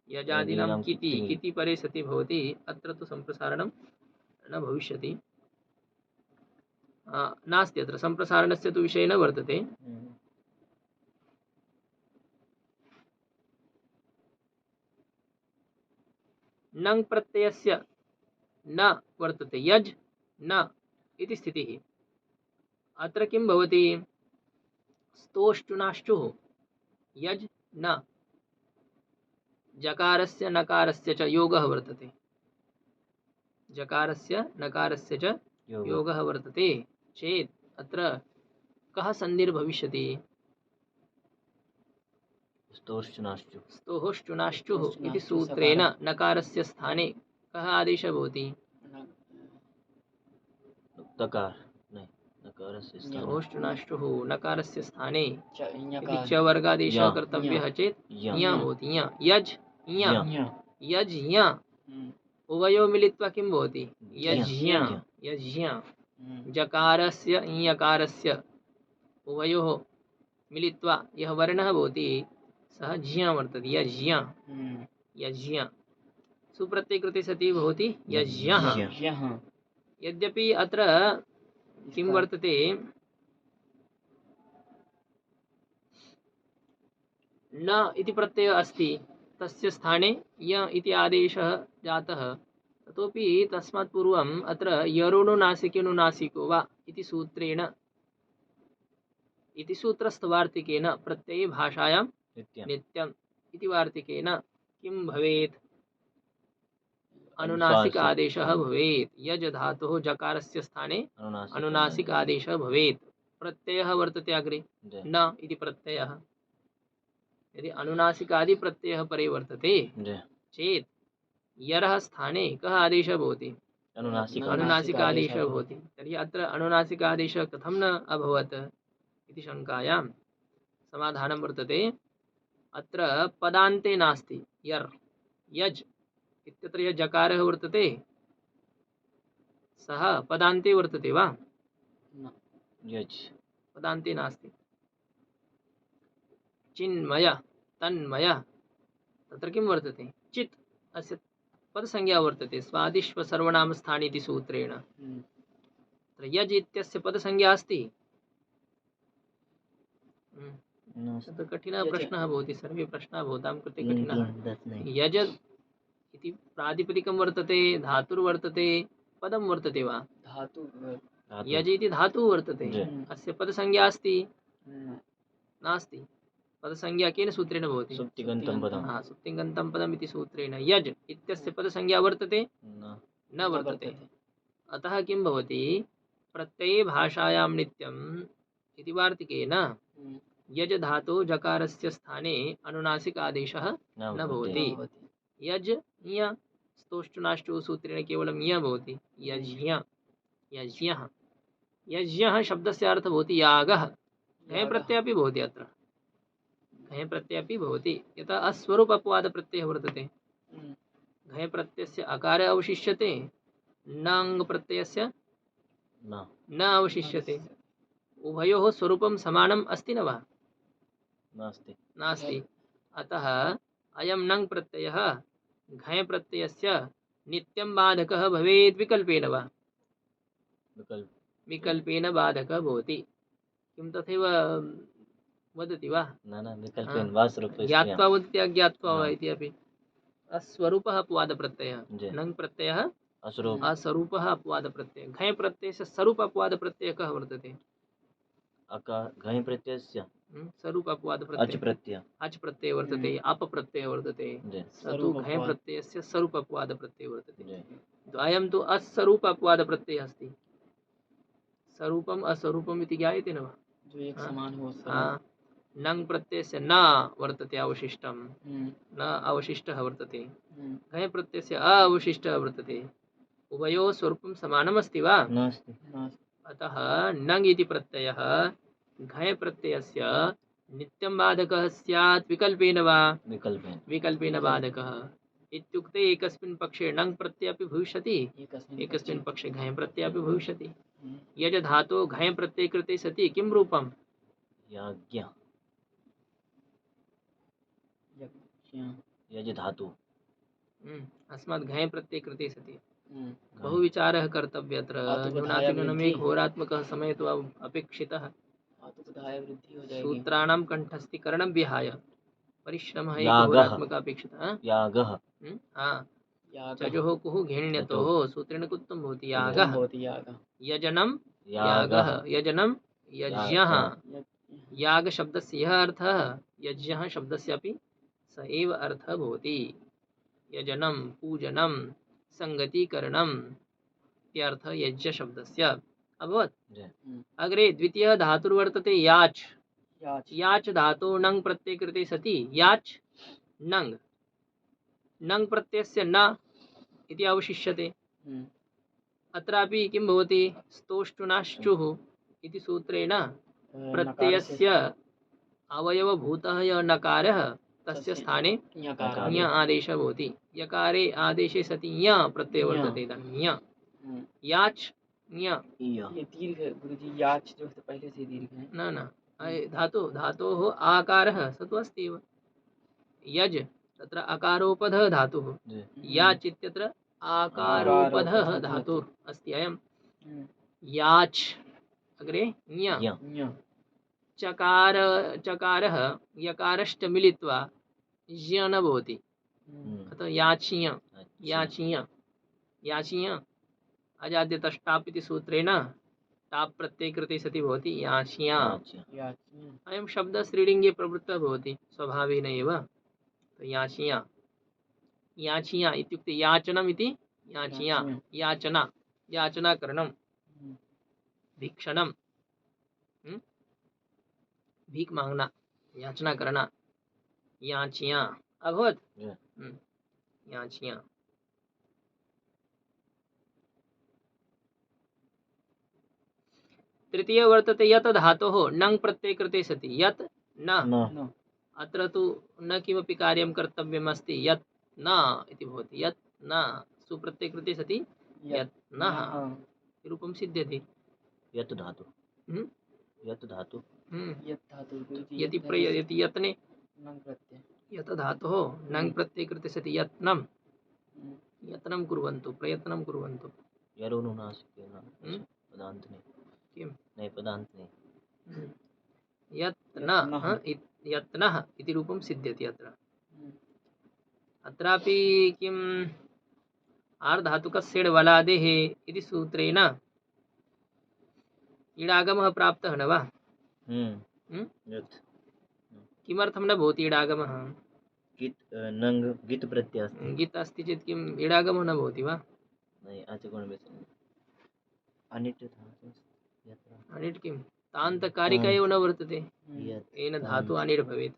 यजादीनां किति किति परे सति भवति अत्र तु सम्प्रसारणं न भविष्यति नास्ति अत्र सम्प्रसारणस्य तु विषये न वर्तते नङ् प्रत्ययस्य न वर्तते यज न इति स्थितिः अत्र किं भवति स्तोष्टुनाष्टुः यज न जकारस्य नकारस्य च योगः वर्तते जकारस्य नकारस्य च योगः वर्तते चेत् अत्र कः सन्धिर्भविष्यति स्तोष्टुनाष्टुः इति सूत्रेण नकारस्य स्थाने कः आदेशः भवति स्तोष्टुनाष्टुः नकारस्य स्थाने यदि च वर्गादेशः कर्तव्यः चेत् ञ भवति यज यज उभयोः मिलित्वा किं भवति यज्ञ जकारस्य ञकारस्य उभयोः मिलित्वा यः वर्णः भवति सः ज्ञ वर्तते यज्ञ सुप्रत्यये कृते सति भवति यज्ञः यद्यपि अत्र किं वर्तते न इति प्रत्ययः अस्ति तस्य स्थाने य इति आदेशः जातः ततोपि तस्मात् पूर्वम् अत्र यरोनुनासिकेनुनासिको वा इति सूत्रेण इति सूत्रस्थवार्तिकेन प्रत्यये भाषायां नित्यं नित्यम् इति वार्तिकेन किं भवेत्? अनुनासिक अनुशासित आदेशः भवेत्। यज धातोः जकारस्य स्थाने अनुनासिक आदेशः भवेत्। प्रत्ययः वर्तते अग्रे जय न इति प्रत्ययः। यदि अनुनासिकादि प्रत्ययः परे वर्तते जय चेत् यरः स्थाने कः आदेशः भवति? अनुनासिक अनुनासिक आदेशः भवति। तर्हि अत्र अनुनासिक आदेशः कथं न अभवत् इति शङ्कायां समाधानं वर्तते। अत्र पदान्ते नास्ति यर्। यज् इत्यत्र यः जकारः वर्तते सः पदान्ते वर्तते वा? यज् पदान्ते नास्ति। चिन्मय तन्मय तत्र किं वर्तते? चित् अस्य पदसंज्ञा वर्तते स्वादिष्व सर्वनाम स्थाने इति सूत्रेण। तत्र यज् इत्यस्य पदसंज्ञा अस्ति। तत्र कठिनः प्रश्नः भवति। सर्वे प्रश्नाः भवतां कृते कठिनः। यज इति प्रातिपदिकं वर्तते, धातुर्वर्तते, पदं वर्तते वा? यज इति धातुः वर्तते। अस्य पदसंज्ञा अस्ति? नास्ति। पदसंज्ञा केन सूत्रेण भवति? सुप्तिगन्तं पदं सुप्तिगन्तं पदम् इति सूत्रेण। यज् इत्यस्य पदसंज्ञा वर्तते? न वर्तते। अतः किं भवति? प्रत्यये भाषायां नित्यम् इति वार्तिकेन यज धातोः जकारस्य स्थाने अनुनासिक आदेशः न भवति। यज ञ स्तोष्टुनाष्टुः सूत्रेण केवलं ञ भवति। यज्ञ यज्ञः। यज्ञः शब्दस्य अर्थः भवति यागः। घञ् प्रत्ययः अपि भवति अत्र। घञ् प्रत्ययः अपि भवति। यतः अस्वरूप अपवाद प्रत्ययः वर्तते। घञ् प्रत्ययस्य अकार अवशिष्यते, नङ् प्रत्ययस्य न अवशिष्यते। उभयोः स्वरूपं समानम् अस्ति न वा? नास्ति। अतः अयं नङ् प्रत्ययः घञ् प्रत्ययस्य नित्यं बाधकः भवेत् विकल्पेन वा? विकल्पेन बाधकः भवति। किं तथैव वदति वा? ज्ञात्वा वदति अज्ञात्वा वा इति अपि। अस्वरूपः अपवाद प्रत्ययः। नङ् प्रत्ययः अस्वरूपः अपवाद प्रत्ययः। घञ् प्रत्ययस्य स्वरूप अपवाद प्रत्ययः कः वर्तते? घञ् प्रत्ययस्य स्वरूप अपवाद प्रत्यय अच् प्रत्यय वर्तते, अप प्रत्यय वर्तते। तु घञ् प्रत्ययस्य स्वरूप अपवाद प्रत्यय वर्तते। द्वयं तु अस्वरूप अपवाद प्रत्ययः अस्ति। स्वरूपम् अस्वरूपम् इति ज्ञायते न वा? जो एक समान हो। नङ् प्रत्ययस्य न वर्तते अवशिष्टं, न अवशिष्टः वर्तते। घञ् प्रत्ययस्य अवशिष्टः वर्तते। उभयोः स्वरूपं समानमस्ति वा? नास्ति। अतः नङ् इति प्रत्ययः घञ् प्रत्ययस्य नित्यं बाधकः स्यात् विकल्पेन वा? विकल्पेन बाधकः इत्युक्ते एकस्मिन् पक्षे नङ् प्रत्ययः अपि भविष्यति, एकस्मिन् पक्षे घञ् प्रत्ययः अपि भविष्यति। यज धातोः घञ् प्रत्यये कृते सति किं रूपं? याज्ञ। यज धातु अस्मात् घञ् प्रत्यये कृते सति बहु विचारः कर्तव्यः। अत्र न्यूनातिन्यूनम् होरात्मकः समयः तु अपेक्षितः। सूत्राणां कण्ठस्थीकरणं विहाय परिश्रमः होरात्मकः अपेक्षितः। यागः चजोः कुः घेण्यतोः सूत्रेण कुत्थं भवति? यागः। यजनं यागः। यजनं यज्ञः। याग शब्दस्य यः अर्थः यज्ञः शब्दस्य अपि स एव अर्थः भवति। यजनं पूजनं संगतीकरणम् इत्यर्थः यज्ञ शब्दस्य अभवत्। अग्रे द्वितीयः धातुर्वर्तते याच्। याच् धातोः नङ् प्रत्यये कृते सति याच् नङ्। नङ् प्रत्ययस्य न इति अवशिष्यते। अत्रापि किं भवति? स्तोष्टुनाश्चुः इति सूत्रेण प्रत्ययस्य अवयवभूतः यः नकारः तस्य स्थाने ञ आदेशः भवति। यकारे आदेशे सति ञ प्रत्ययः वर्तते। ञ याच् ञ। ये दीर्घ गुरुजी, याच जो है पहले से दीर्घ है। न धातोः आकारः स तु अस्ति एव। यज तत्र अकारोपधः धातुः, याच् इत्यत्र आकारोपधः धातुः अस्ति अयं। याच् अग्रे ञ। चकारः यकारश्च मिलित्वा ज्ञ न भवति। अतः याच्ञ। याचीय अजाद्यतष्टाप् इति सूत्रेण टाप् प्रत्यये कृते सति भवति याचिया। याच्या याची अयं शब्दः स्त्रीलिङ्गे प्रवृत्तः भवति स्वभावेन एव। तो याचिया याचिया इत्युक्ते याचनम् इति याचिया याचना। याचना याचनाकरणं भिक्षणं भीख मांगना याचना करना याचिया अभवत्। Yeah. याचिया तृतीय वर्तते यत् धातोः नङ् प्रत्यये कृते सति यत् न न न अत्र तु न किमपि कार्यं कर्तव्यमस्ति यत् न इति भवति यत् न सुप्रत्यये कृते सति यत् नः रूपं सिद्ध्यति। यत् धातु हम्म, यत् धातु हम्म। यत् धातु गुरुजी यति यत् प्रयति यत्ने नङ् प्रत्यय यत् धातोः नङ् प्रत्यये कृते सति यत्नं यत्नं कुर्वन्तु प्रयत्नं कुर्वन्तु। यरोनुनासिकेन हम्म? पदान्त नहीं किं नहीं पदान्त नहीं यत्नः यत्नः इति रूपं सिद्ध्यति अत्र। अत्रापि किम् आर्धातुकस्येड् वलादेः इति सूत्रेण इडागमः प्राप्तः न वा? हम्म? यत् किमर्थं न भवति इडागमः? गित् नङ् गित् प्रत्यय अस्ति गीत अस्ति चेत् किम् इडागमः न भवति वा? नहीं आचगुणविषये अनिट् धातु यत्र अनिट् किं तान्तकारिका एव न वर्तते यत् येन धातु अनिट् भवेत्।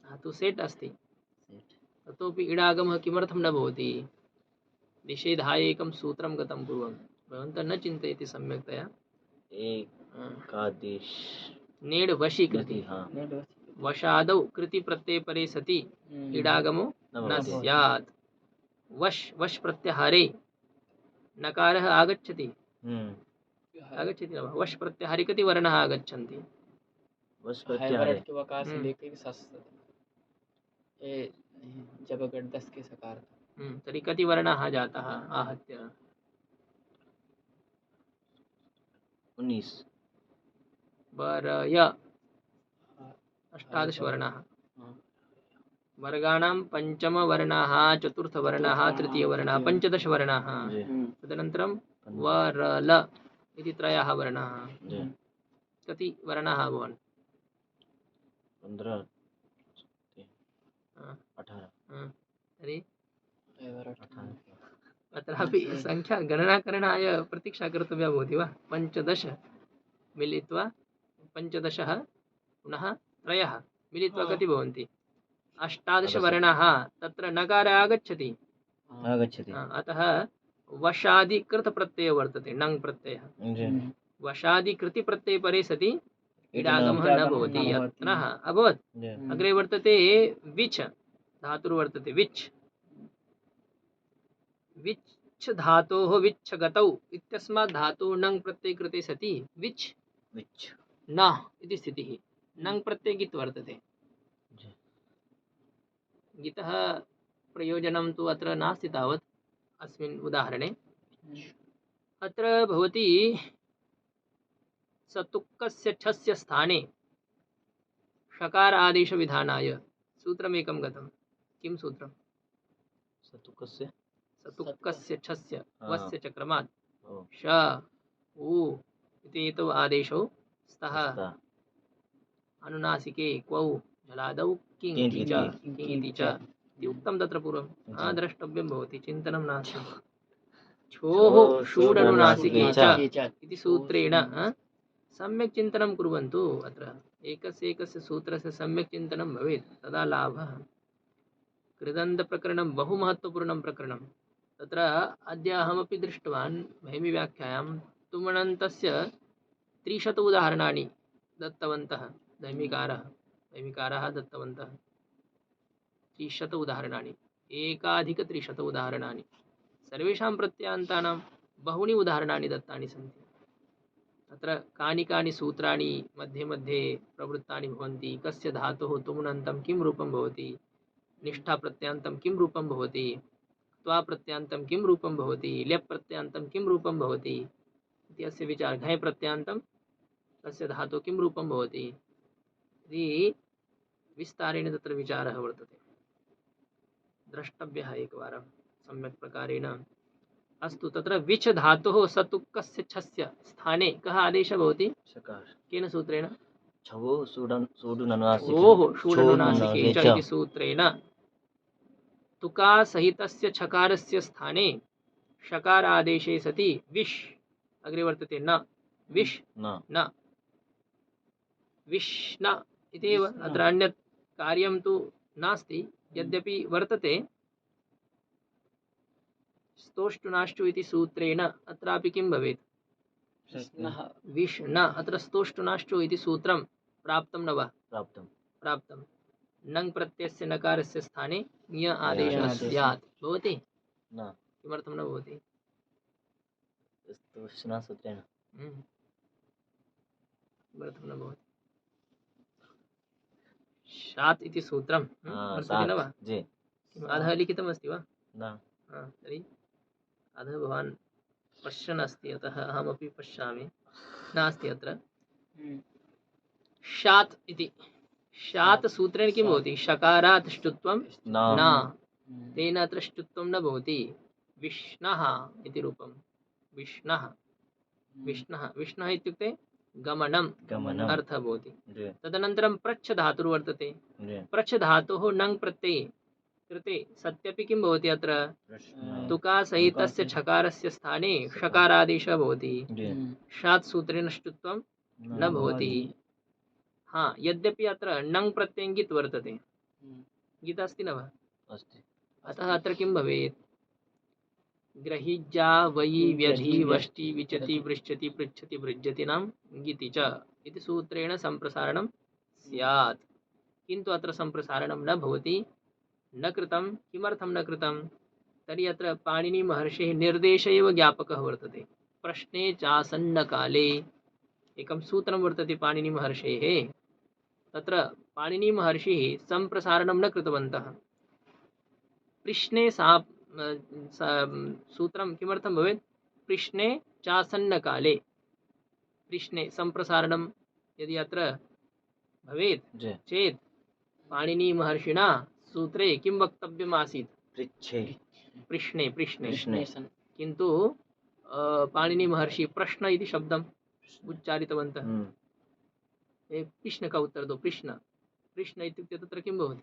धातु सेट् अस्ति सेट् ततोपि इडागमः किमर्थं न भवति? निषेधाय एकं सूत्रं गतं पूर्वं भवन्तः न चिन्तयति सम्यक्तया। एकादेश नेड् वशी कृति हाँ वशादौ कृति प्रत्यये परे सति इडागमो न न भवति। स्यात्। वश वश प्रत्याहारे नकारः आगच्छति आगच्छति न वा? वश प्रत्याहारे कति वर्णाः आगच्छन्ति? वस् प्रत्याहारे के वकार से हम्म। लेकर सस ए जब अगर 10 के सकार था तर्हि कति वर्णाः जाताः आहत्य? 19 वर्य 18 वर्णाः। हाँ। वर्गाणां पञ्चमवर्णाः चतुर्थवर्णाः तृतीयवर्णाः 15 वर्णाः। जी तदनन्तरं वरल इति त्रयः वर्णाः। जी कति वर्णाः अभवन्? 15 हाँ, 18 हाँ। तर्हि 18 अत्रापि संख्या गणनाकरणाय प्रतीक्षा कर्तव्या भवति वा? 15 मिलित्वा 15 पुनः 3 मिलित्वा कति भवन्ति? 18 वर्णाः। तत्र नकारः आगच्छति। आगच्छति अतः वशादिकृतप्रत्ययः वर्तते नङ् प्रत्ययः। जी वशादिकृतिप्रत्यये परे सति इडागमः न इडागमः भवति न भवति। यत्नः अभवत्। जी अग्रे वर्तते विच् धातुर्वर्तते विच् विच् धातोः विच्छ गतौ इत्यस्मात् धातुः नङ् प्रत्यये कृते सति विच् विच् न इति स्थितिः। नङ् प्रत्यये गित् वर्तते। जी गितः प्रयोजनं तु अत्र नास्ति तावत् अस्मिन् उदाहरणे। अत्र भवति सतुक्कस्य छस्य स्थाने षकार आदेशविधानाय सूत्रमेकं गतं। किं सूत्रं? सतुकस्य सतुक्कस्य छस्य हाँ। वस्य च क्रमात् ओ श उ इति एतौ आदेशौ स्तः हस्ता अनुनासिके क्वौ जलादौ किङ् किङ् इति च इति। किङ् इति च इति उक्तं तत्र पूर्वं। जी। द्रष्टव्यं भवति चिन्तनं नास्ति। छोः षूडनुनासिके च इति सूत्रेण सम्यक् चिन्तनं कुर्वन्तु। अत्र एकस्य सूत्रस्य सम्यक् चिन्तनं भवेत् तदा लाभः। कृदन्तप्रकरणं बहु महत्त्वपूर्णं प्रकरणं। तत्र अद्य अहमपि दृष्टवान् भैमीव्याख्यायां तुमणन्तस्य 300 उदाहरणानि दत्तवन्तः दैमिकाराः दत्तवन्तः। 300 उदाहरणानि 1,300 उदाहरणानि सर्वेषां प्रत्ययान्तानां बहूनि उदाहरणानि दत्तानि सन्ति। तत्र कानि सूत्राणि मध्ये मध्ये प्रवृत्तानि भवन्ति। कस्य धातोः तुमणन्तं किं रूपं भवति? निष्ठा प्रत्ययान्तं किं रूपं भवति? त्वा प्रत्ययान्तं किं रूपं भवति? ल्यप् प्रत्ययान्तं किं रूपं भवति इत्यस्य विचारः। घञ् प्रत्ययान्तं तस्य धातोः किं रूपं भवति इति विस्तारेण तत्र विचारः वर्तते। द्रष्टव्यः एकवारं सम्यक् प्रकारेण अस्तु, तत्र विच् धातुः सतुक्कस्य छस्य स्थाने कः आदेशः भवति? शकार केन सूत्रेण? छवो सूडुननुनासिके ओहो, षूडनुनासिके च च इति सूत्रेण तुका सहितस्य छकारस्य स्थाने शकार आदेशे सति विश् अग्रे वर्तते न विश् न न विष्ण इत्येव। विष्ण। अत्र अन्यत् कार्यं तु नास्ति, यद्यपि वर्तते स्तोष्टुनाष्टु इति सूत्रेण अत्रापि किं भवेत्? कृष्णः विष् न, अत्र स्तोष्टुनाष्टु इति सूत्रं प्राप्तं न वा? प्राप्तं प्राप्तं। नङ् प्रत्ययस्य नकारस्य स्थाने ञ आदेशः आदेशः। स्यात् भवति? न किमर्थं न भवति? स्तोष्णसूत्रेण किमर्थं न भवति? शात् इति सूत्रं वर्तते न वा? जी किम् अधः लिखितमस्ति वा? न तर्हि अधः भवान् पश्यन् अस्ति, अतः अहमपि पश्यामि। नास्ति अत्र शात् इति। शात् सूत्रेण किं भवति? शकारात् ष्टुत्वं न न, तेन अत्र ष्टुत्वं न भवति। विष्णः इति रूपं। विष्णः विष्णः विष्णः इत्युक्ते गमनं गमनम् अर्थः भवति। जी तदनन्तरं प्रच्छ धातुर्वर्तते। जी प्रच्छ धातोः नङ् प्रत्यये कृते सत्यपि किं भवति? अत्र प्रश्न तुका सहितस्य छकारस्य स्थाने शकारादेशः भवति। जी शात् सूत्रेण ष्टुत्वं न भवति। हाँ, यद्यपि अत्र नङ् प्रत्यङ्गित् वर्तते, गीत अस्ति न वा? अस्ति अतः अत्र किं भवेत्? ग्रहिज्या वयि व्यधि वष्टि विचति पृच्छति पृच्छति भृज्यति नाम गीति च इति सूत्रेण सम्प्रसारणं स्यात्, किन्तु अत्र सम्प्रसारणं न भवति, न कृतं। किमर्थं न कृतं? तर्हि अत्र पाणिनिमहर्षेः निर्देश एव ज्ञापकः वर्तते। प्रश्ने चासन्नकाले एकं सूत्रं वर्तते पाणिनिमहर्षेः, तत्र पाणिनिमहर्षिः सम्प्रसारणं न कृतवन्तः। प्रश्ने सूत्रं किमर्थं भवेत्? प्रश्ने चासन्नकाले, प्रश्ने सम्प्रसारणं यदि अत्र भवेत् जी चेत् पाणिनिमहर्षिणा सूत्रे किं वक्तव्यम् आसीत्? पृच्छे प्रश्ने प्रश्ने प्रश्ने किन्तु पाणिनिमहर्षि प्रश्न इति शब्दम् उच्चारितवन्तः। प्रश्न का उत्तर दो, प्रश्न प्रश्न इत्युक्ते तत्र किं भवति?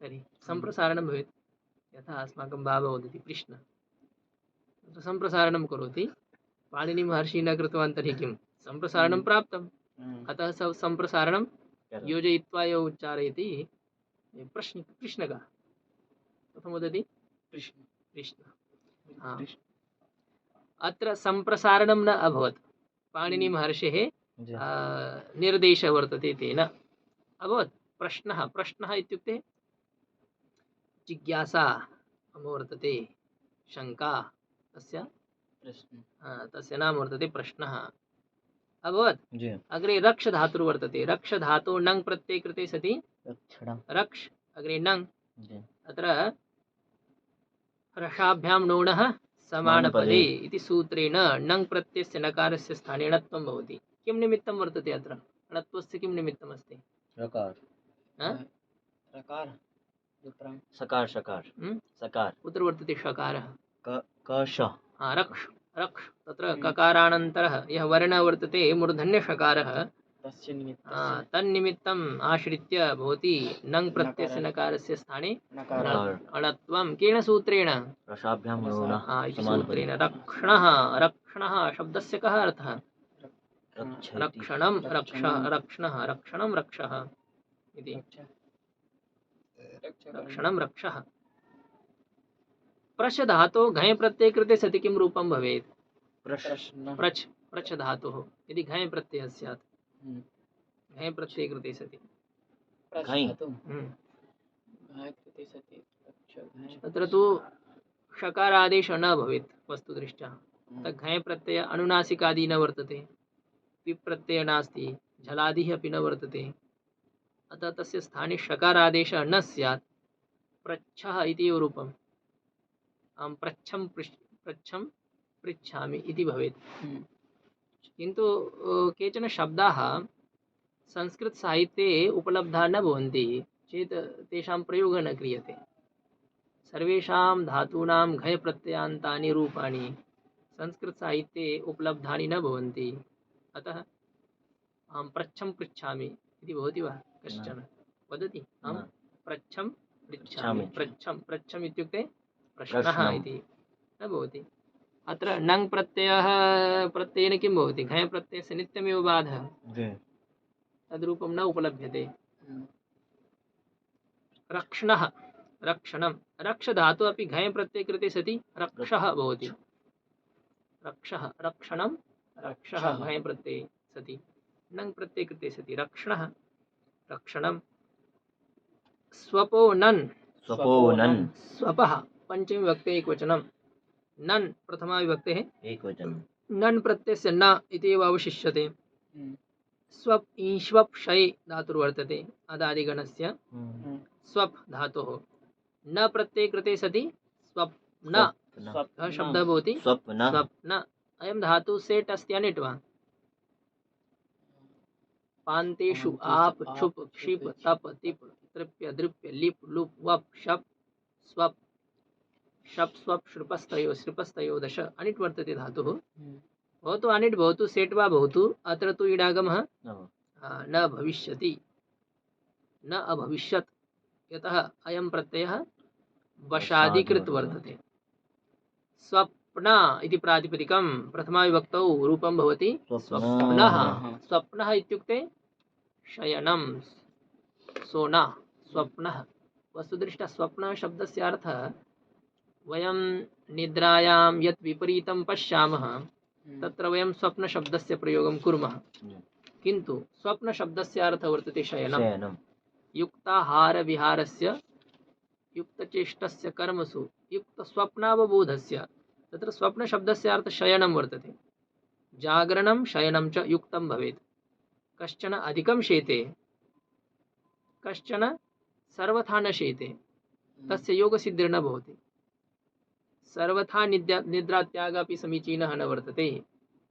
तर्हि सम्प्रसारणं भवेत्। यथा अस्माकं बाबा वदति प्रश्न, तत्र सम्प्रसारणं करोति। पाणिनिमहर्षिः न कृतवान्, तर्हि किं सम्प्रसारणं प्राप्तम्। अतः स सम्प्रसारणं योजयित्वा एव उच्चारयति। प्रश्न कृष्णका कथं वदति? कृष्ण। हाँ, अत्र सम्प्रसारणं न अभवत्। पाणिनिमहर्षेः निर्देशः वर्तते, तेन अभवत्। प्रश्नः प्रश्नः इत्युक्ते जिज्ञासा वर्तते, शङ्का, तस्य तस्य नाम वर्तते प्रश्नः अभवत्। जी अग्रे रक्ष धातुर्वर्तते। रक्ष धातोः नङ् प्रत्यये कृते सति रक्षणं रक्ष अग्रे नङ्, जी अत्र रसाभ्यां नोणः समानपदे इति सूत्रेण नङ् प्रत्ययस्य नकारस्य स्थाने णत्वं भवति। किं निमित्तं वर्तते अत्र? णत्वस्य किं निमित्तमस्ति? रकार रकार सकार सकार सकार कुत्र वर्तते शकारः? कष रक्ष रक्ष, तत्र ककारानन्तरः यः वर्णः वर्तते मूर्धन्यषकारः, तस्य निमित्तस्य तन्निमित्तम् आश्रित्य भवति नङ् प्रत्ययस्य नकारस्य स्थाने अणत्वं। केन सूत्रेण? रसाभ्यां नोणः इति सूत्रेण। रक्षणः रक्षणः शब्दस्य कः अर्थः? रक्षणं रक्षः रक्षणः रक्षणं रक्षः इति। रक्षणं रक्षः। प्रच्छ धातोः घञ् प्रत्यये कृते सति किं रूपं भवेत्? प्रच्छ प्रच्छ धातोः यदि घञ् प्रत्ययः स्यात्, घञ् प्रत्यये कृते सति तत्र तु शकारादेशः न भवेत् वस्तुदृष्ट्या। घञ् प्रत्यय अनुनासिकादि न वर्तते, पिप् प्रत्ययः नास्ति, झलादिः अपि न वर्तते, अतः तस्य स्थाने शकारादेशः न स्यात्। प्रच्छः इति एव रूपम्। अहं पृच्छं पृच्छं पृच्छामि इति भवेत्। किन्तु केचन शब्दाः संस्कृतसाहित्ये उपलब्धाः न भवन्ति चेत् तेषां प्रयोगः न क्रियते। सर्वेषां धातूनां घय प्रत्ययान्तानि रूपाणि संस्कृतसाहित्ये उपलब्धानि न भवन्ति। अतः अहं पृच्छं पृच्छामि इति भवति वा कश्चन वदति? अहं न। पृच्छं पृच्छामि। पृच्छामि। पृच्छम् इत्युक्ते प्रश्नः प्रश्नम्। इति न भवति। अत्र नङ् प्रत्ययः प्रत्ययेन किं भवति? घय प्रत्ययस्य नित्यमेव बाधः, द्वे। तद्रूपं न उपलभ्यते। हम्म। रक्ष्णः रक्षणं रक्ष धातु अपि घय प्रत्यय कृते सति रक्षः भवति। रक्षः रक्षणं रक्षः रक्षः। घय प्रत्यये सति नङ् प्रत्यय कृते सति रक्ष्णः रक्षणं। स्वपो नन् स्वपो नन्। स्वपः पंचमी विभक्ते एकवचनं। नन् प्रथमा विभक्तेः एकवचनं। नन् प्रत्ययस्य न इति एव अवशिष्यते। हम्म। स्वप् ईश्वप् शये धातुर्वर्तते अदादिगणस्य। हम्म। स्वप् धातोः न प्रत्यय कृते सति स्वप्न स्वप्न। कः शब्दः भवति? स्वप्न। स्वप्न। अयं धातु सेट् अस्ति अनिट् वा? पान्तेषु आप छुप क्षिप तप तिप तृप्य दृप्य लिप् लुप् वप् शप् स्वप् शप् स्वप् श्रुपस्तयो श्रुपस्तयो दश अनिट् वर्तते धातुः। भवतु अनिट् भवतु सेट् वा भवतु, अत्र तु इडागमः न भविष्यति, न अभविष्यत्, यतः अयं प्रत्ययः वशादिकृत् वर्तते। स्वप्न इति प्रातिपदिकं प्रथमा विभक्तौ रूपं भवति स्वप्नः। स्वप्नः इत्युक्ते शयनं, सोना, स्वप्नः। वस्तुदृष्ट्या स्वप्नः शब्दस्य अर्थः वयं निद्रायां यत् विपरीतं पश्यामः तत्र वयं स्वप्नशब्दस्य प्रयोगं कुर्मः, किन्तु स्वप्नशब्दस्य अर्थः वर्तते शयनं। युक्ताहारविहारस्य युक्तचेष्टस्य कर्मसु युक्तस्वप्नावबोधस्य, तत्र स्वप्नशब्दस्य अर्थः शयनं वर्तते। जागरणं शयनं च युक्तं भवेत्। कश्चन अधिकं शेते, कश्चन सर्वथा न शेते, तस्य योगसिद्धिर्न भवति। सर्वथा निद्रात्यागः अपि समीचीनः न वर्तते।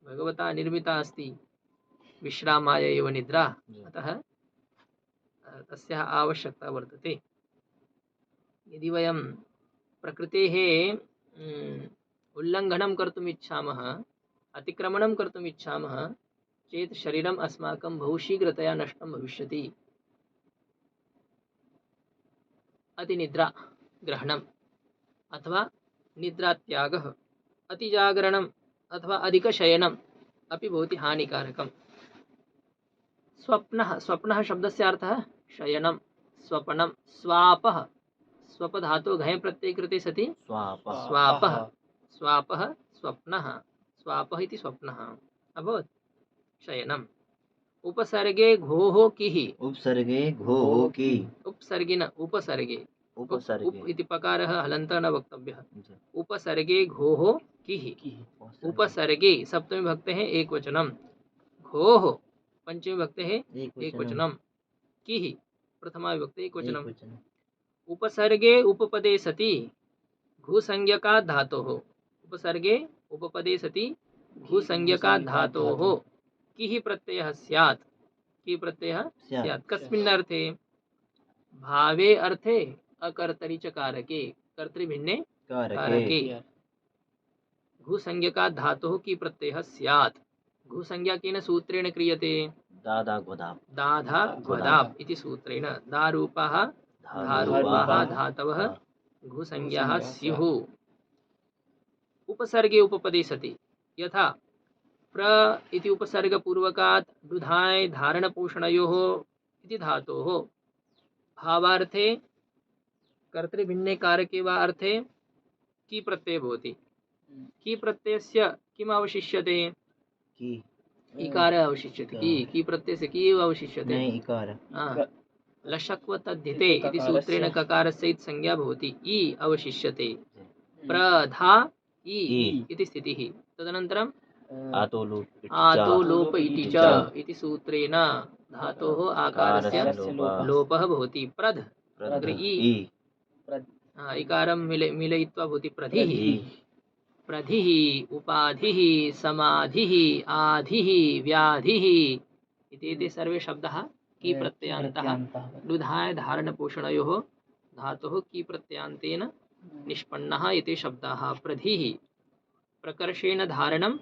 भगवता निर्मिता अस्ति विश्रामाय एव निद्रा, अतः तस्याः आवश्यकता वर्तते। यदि वयं प्रकृतेः उल्लङ्घनं कर्तुम् इच्छामः, अतिक्रमणं कर्तुम् इच्छामः चेत् शरीरम् अस्माकं बहु शीघ्रतया नष्टं भविष्यति। अतिनिद्रा ग्रहणम् अथवा निद्रात्यागः, अतिजागरणम् अथवा अधिकशयनम् अपि भवति हानिकारकम्। स्वप्नः, स्वप्नः शब्दस्य अर्थः शयनं, स्वपनं। स्वापः, स्वप धातु घय प्रत्यय कृते सति स्वापः, स्वापः स्वप्नः, स्वापः इति स्वप्नः अभवत्। शयनम्। उपसर्गे घोः किः, उपसर्गे घोः की, उपसर्गिन उपसर्गे, उपसर्गे उप इति पकारः हलन्तः न वक्तव्यः। उपसर्गे घोः किः, उपसर्गे सप्तमी विभक्तेः एकवचनं, घोः पंचमी विभक्तेः एकवचनं, किः प्रथमा विभक्तेः एकवचनं। उपसर्गे उपपदे सति घुसंज्ञकात् धातोः, उपसर्गे उपपदे सति घुसंज्ञकात् धातोः किः प्रत्ययः स्यात्, किः प्रत्ययः स्यात् कस्मिन् अर्थे? भावे अर्थे अकर्तरि च कारके, कर्तृभिन्ने कारके। घुसंज्ञकात् धातोः की प्रत्ययः स्यात्। घुसंज्ञा केन सूत्रेण क्रियते? दादा ग्वदाप्, दाधा ग्वदाप् इति सूत्रेण। दारूपाः धारूपाः धातवः घुसंज्ञाः स्युः। उपसर्गे उपपदे सति, यथा प्र इति उपसर्गपूर्वकात् दुधाय धारणपोषणयोः इति धातोः भावार्थे कर्तृभिन्ने कारके वा अर्थे की प्रत्यय भवति। की प्रत्ययस्य किम् अवशिष्यते? की, इकारः अवशिष्यते। की प्रत्ययस्य की एव अवशिष्यते। इकार। लशक्व तद्धिते इति सूत्रेण ककारस्य इति संज्ञा भवति, इ अवशिष्यते। प्रधा इ इति स्थितिः। तदनन्तरं आतो लोप इति च इति सूत्रेण धातोः आकारस्य लोपः भवति। प्रध इ इकारं मिलयित्वा भवति प्रधिः। प्रधिः उपाधिः समाधिः आधिः व्याधिः इत्येते सर्वे शब्दाः की प्रत्ययान्तः। लुधाय धारणपोषणयोः धातोः की प्रत्ययान्तेन निष्पन्नः इति शब्दाः प्रधिः प्रकर्षेण धारणं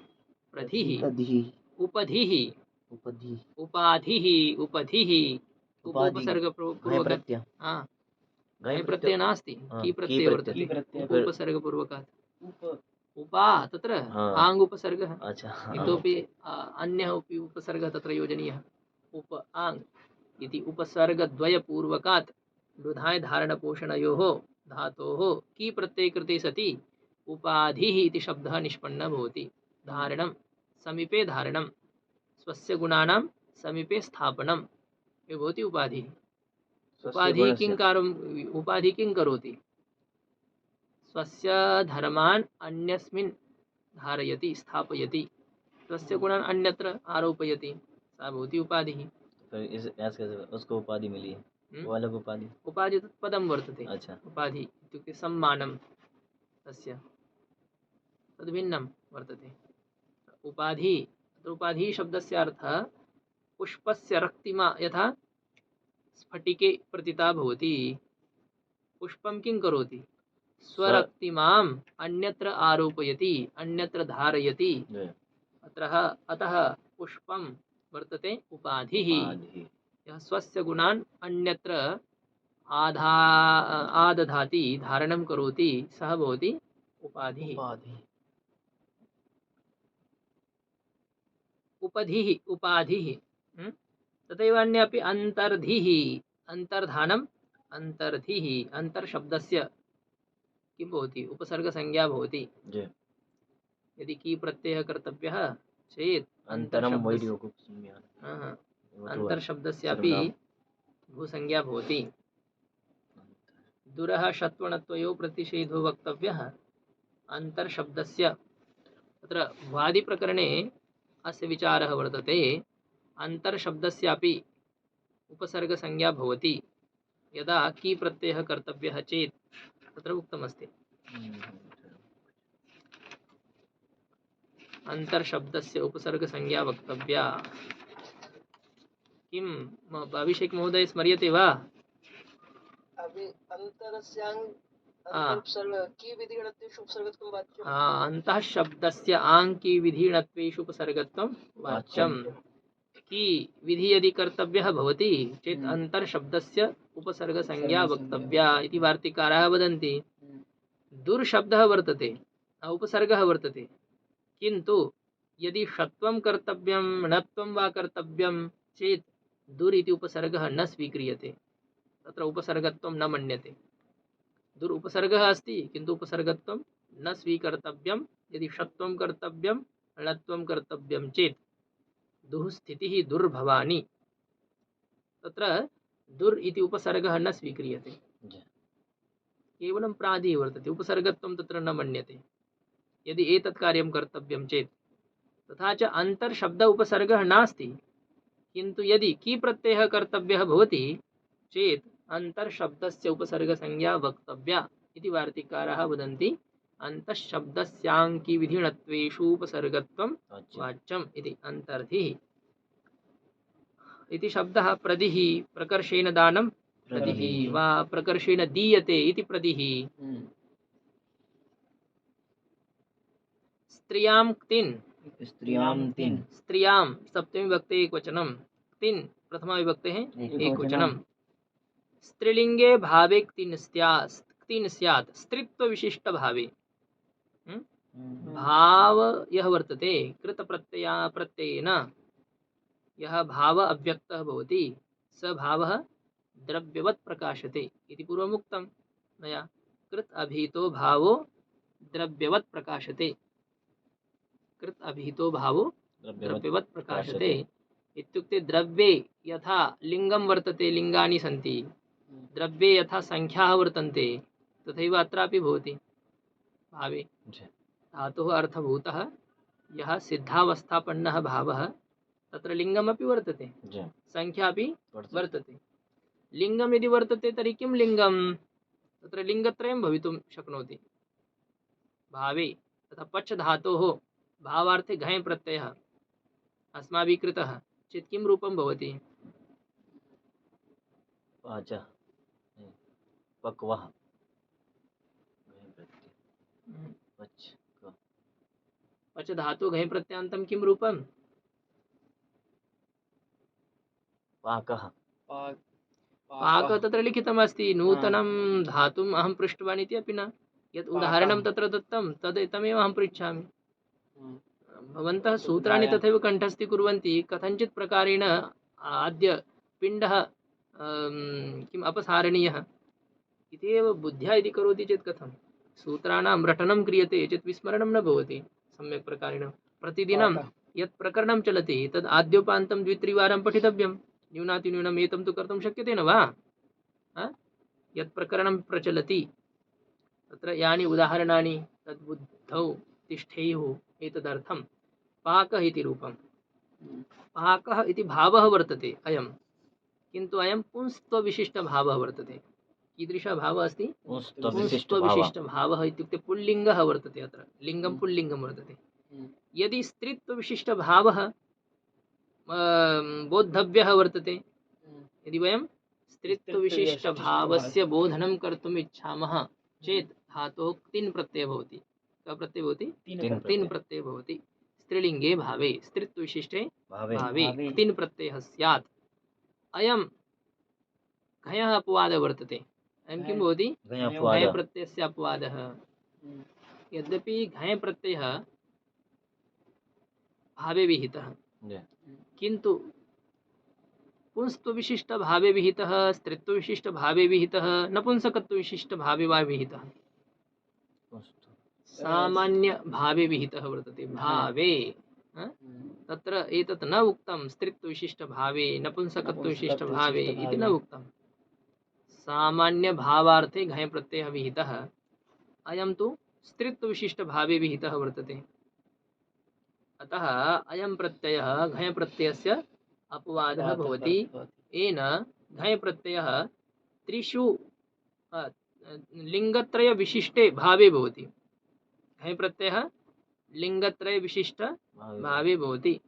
प्रधिः प्रधिः उपधिः उपधिः उपाधिः उपधिः उपाधि घय उपसर्गपूर्वक प्रत्यय हाँ घय घय प्रत्यय नास्ति हाँ, की की प्रत्यय प्रत्यय। की वर्तते प्रत्यय। उपसर्गपूर्वकात् उप उपा तत्र हाँ। आङ् उपसर्गः अच्छा हाँ। इतोपि अन्यः अपि उपसर्गः तत्र योजनीयः उप आङ् इति उपसर्गद्वयपूर्वकात् लुधाय धारणपोषणयोः धातोः की प्रत्यये कृते सति उपाधिः इति शब्दः निष्पन्नः भवति धारणं समीपे धारणं स्वस्य गुणानां समीपे स्थापनं ये भवति उपाधिः उपाधिः किं कार्यम् उपाधिः किं करोति स्वस्य धर्मान् अन्यस्मिन् धारयति स्थापयति स्वस्य गुणान् अन्यत्र आरोपयति सा भवति उपाधिः फिर इस ऐसे कैसे उसको उपाधि मिली है वो अलग उपाधि उपाधि तत् पदं वर्तते अच्छा उपाधि इत्युक्ते सम्मानं तस्य तद्भिन्नं वर्तते उपाधि तत्र उपाधि शब्दस्य अर्थः पुष्पस्य रक्तिमा यथा स्फटिके प्रतिता भवति पुष्पं किं करोति स्वरक्तिमाम् अन्यत्र आरोपयति अन्यत्र धारयति अतः पुष्पं वर्तते उपाधिः उपाधि यः स्वस्य गुणान् अन्यत्र आदधाति धारणं करोति सः भवति उपाधिः उपाधि उपधिः उपाधिः तथैव अन्ये अपि अन्तर्धिः अन्तर्धानम् अन्तर्धिः अन्तर्शब्दस्य किं भवति उपसर्गसंज्ञा भवति जी यदि की प्रत्ययः कर्तव्यः चेत् अन्तरं वैदिको अन्तर्शब्दस्यापि भूसंज्ञा भवति दुरः षत्वणत्वयोः प्रतिषेधो वक्तव्यः अन्तर्शब्दस्य तत्र वादिप्रकरणे अस्य विचारः वर्तते अन्तर्शब्दस्यापि उपसर्गसंज्ञा भवति यदा की प्रत्ययः कर्तव्यः चेत् तत्र उक्तमस्ति अन्तर्शब्दस्य उपसर्गसंज्ञा वक्तव्या किम् अभिषेक महोदय स्मर्यते वा अभी अन्तरस्याङ् हाँ। अन्तरुपसर्ग की विधिगणत्वेषु उपसर्गत्वं वाच्यम् अन्तः शब्दस्य आङ् की विधिणत्वेषु उपसर्गत्वं वाच्यम् की विधि यदि कर्तव्यः भवति चेत् अन्तर्शब्दस्य उपसर्गसंज्ञा वक्तव्या इति वार्तिकाराः वदन्ति दुर्शब्दः वर्तते उपसर्गः वर्तते किन्तु यदि षत्वं कर्तव्यं णत्वं वा कर्तव्यं चेत् दुर् इति उपसर्गः न स्वीक्रियते तत्र उपसर्गत्वं न मन्यते दुर् उपसर्गः अस्ति किन्तु उपसर्गत्वं न स्वीकर्तव्यं यदि षत्वं कर्तव्यं णत्वं कर्तव्यं चेत् दुः स्थितिः दुर्भवानि तत्र दुर् इति उपसर्गः न स्वीक्रियते केवलं प्रादिः वर्तते उपसर्गत्वं तत्र न मन्यते यदि एतत् कार्यं कर्तव्यं चेत् तथा च अन्तर्शब्द उपसर्गः नास्ति किन्तु यदि की प्रत्ययः कर्तव्यः भवति चेत् अन्तर्शब्दस्य उपसर्गसंज्ञा वक्तव्या इति वार्तिकाराः वदन्ति अन्तःशब्दस्याङ्की विधिणत्वेषु उपसर्गत्वं वाच्यम् इति अन्तर्धिः इति शब्दः प्रदिः प्रकर्षेण दानं प्रदिः वा प्रकर्षेण दीयते इति प्रदिः स्त्रियां क्तिन् स्त्रियां सप्तमी विभक्ते एकवचनं क्तिन् प्रथमा विभक्ते एकवचनं स्त्रीलिंगे भावे क्तिन् स्यात् स्त्रीत्व विशिष्ट भावे भाव यह वर्तते कृत प्रत्ययेन यह भाव अव्यक्तः भवति स भावः द्रव्यवत् प्रकाशते इति पूर्वमुक्तं मया कृत अभिहितो भावो द्रव्यवत् प्रकाशते कृत अभिहितो भावो द्रव्यवत् प्रकाशते इत्युक्ते द्रव्ये यथा लिंगं वर्तते लिंगानि सन्ति द्रव्ये यथा संख्याः वर्तन्ते तथैव अत्रापि भवति भावे धातुः अर्थभूतः यः सिद्धावस्थापन्नः भावः तत्र लिंगमपि वर्तते संख्या अपि वर्तते लिंगं यदि वर्तते तर्हि किं लिंगं तत्र लिंगत्रयं भवितुं शक्नोति भावे तथा पच् धातोः भावार्थे घञ् प्रत्ययः अस्माभिः कृतः चेत् किं रूपं भवति पक्वः पच क पच धातु घञ् प्रत्यान्तं किं रूपं? पाकः पाक पाक पाकः तत्र लिखितमस्ति, नूतनं धातुम् अहं पृष्टवान् इति अपि न। यत् उदाहरणं पाकः। तत्र दत्तं तमेव अहं पृच्छामि। हम्म, भवन्तः सूत्राणि उदाहरण- तथैव कण्ठस्थीकुर्वन्ति, कथञ्चित् प्रकारेण आद्य पिण्डः किम् अपसारणीयः इति एव बुद्ध्या इति करोति चेत् कथं? सूत्राणां रटनं क्रियते चेत् विस्मरणं न भवति सम्यक् प्रकारेण। प्रतिदिनं पाकः। यत् प्रकरणं चलति तद् आद्योपान्तं द्वित्रिवारं पठितव्यं। न्यूनातिन्यूनम् एतं तु कर्तुं शक्यते न वा? यत् प्रकरणं प्रचलति तत्र यानि उदाहरणानि तद्बुद्धौ तिष्ठेयुः, एतदर्थं पाकः इति रूपं। पाकः इति भावः वर्तते अयं, किन्तु अयं पुंस्त्वविशिष्टभावः वर्तते। कीदृशः भावः अस्ति? पुंस्त्वविशिष्टभावः। पुंस्त्वविशिष्टभावः इत्युक्ते पुल्लिङ्गः वर्तते। अत्र लिङ्गं पुल्लिङ्गं वर्तते। यदि स्त्रीत्वविशिष्टभावः बोद्धव्यः वर्तते, यदि वयं स्त्रीत्वविशिष्टभावस्य बोधनं कर्तुम् इच्छामः चेत् धातोः तिन् प्रत्ययः भवति। कः प्रत्ययः भवति? तिन् प्रत्ययः भवति। स्त्रीलिङ्गे भावे स्त्रीत्वविशिष्टे भावे तिन् प्रत्ययः स्यात्। अयं घयः अपवादः वर्तते। अयं किं भवति? घय प्रत्ययस्य अपवादः। यद्यपि घय प्रत्ययः भावे विहितः, किन्तु पुंस्त्वविशिष्टभावे विहितः, स्त्रीत्वविशिष्टभावे विहितः, नपुंसकत्वविशिष्टभावे वा विहितः, सामान्यभावे विहितः वर्तते। भावे तत्र एतत् न उक्तं स्त्रीत्वविशिष्टभावे नपुंसकत्वविशिष्टभावे इति न उक्तं। सामान्यभावार्थे घञ् प्रत्ययः विहितः। अयं तु स्त्रीत्वविशिष्टभावे विहितः वर्तते। अतः अयं प्रत्ययः घञ् प्रत्ययस्य अपवादः भवति। येन घञ् प्रत्ययः त्रिषु लिङ्गत्रय विशिष्टे भावे भवति। घञ् प्रत्ययः लिङ्गत्रय विशिष्ट भावे भवति।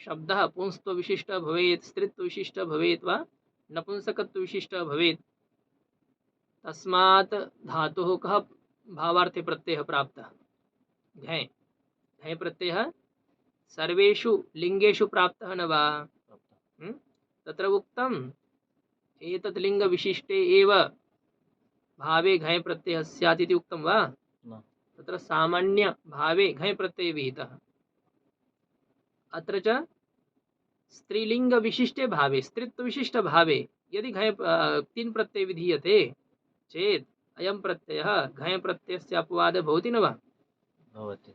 शब्दः पुंस्त्वविशिष्टः भवेत्, स्त्रीत्वविशिष्टः भवेत् वा नपुंसकत्वविशिष्टः भवेत्। तस्मात् धातुः कः भावार्थे प्रत्ययः प्राप्तः? घञ्। घञ् प्रत्ययः सर्वेषु लिङ्गेषु प्राप्तः न वा? तत्र उक्तम् एतत् लिङ्गविशिष्टे एव भावे घञ् प्रत्ययः स्यात् इति उक्तं वा? तत्र सामान्य भावे घञ् प्रत्ययः विहितः। अत्र च स्त्रीलिङ्गविशिष्टे भावे स्त्रीत्वविशिष्टभावे यदि घञ् तिन् प्रत्ययः विधीयते चेत् अयं प्रत्ययः घञ् प्रत्ययस्य अपवादः भवति न वा? भवति।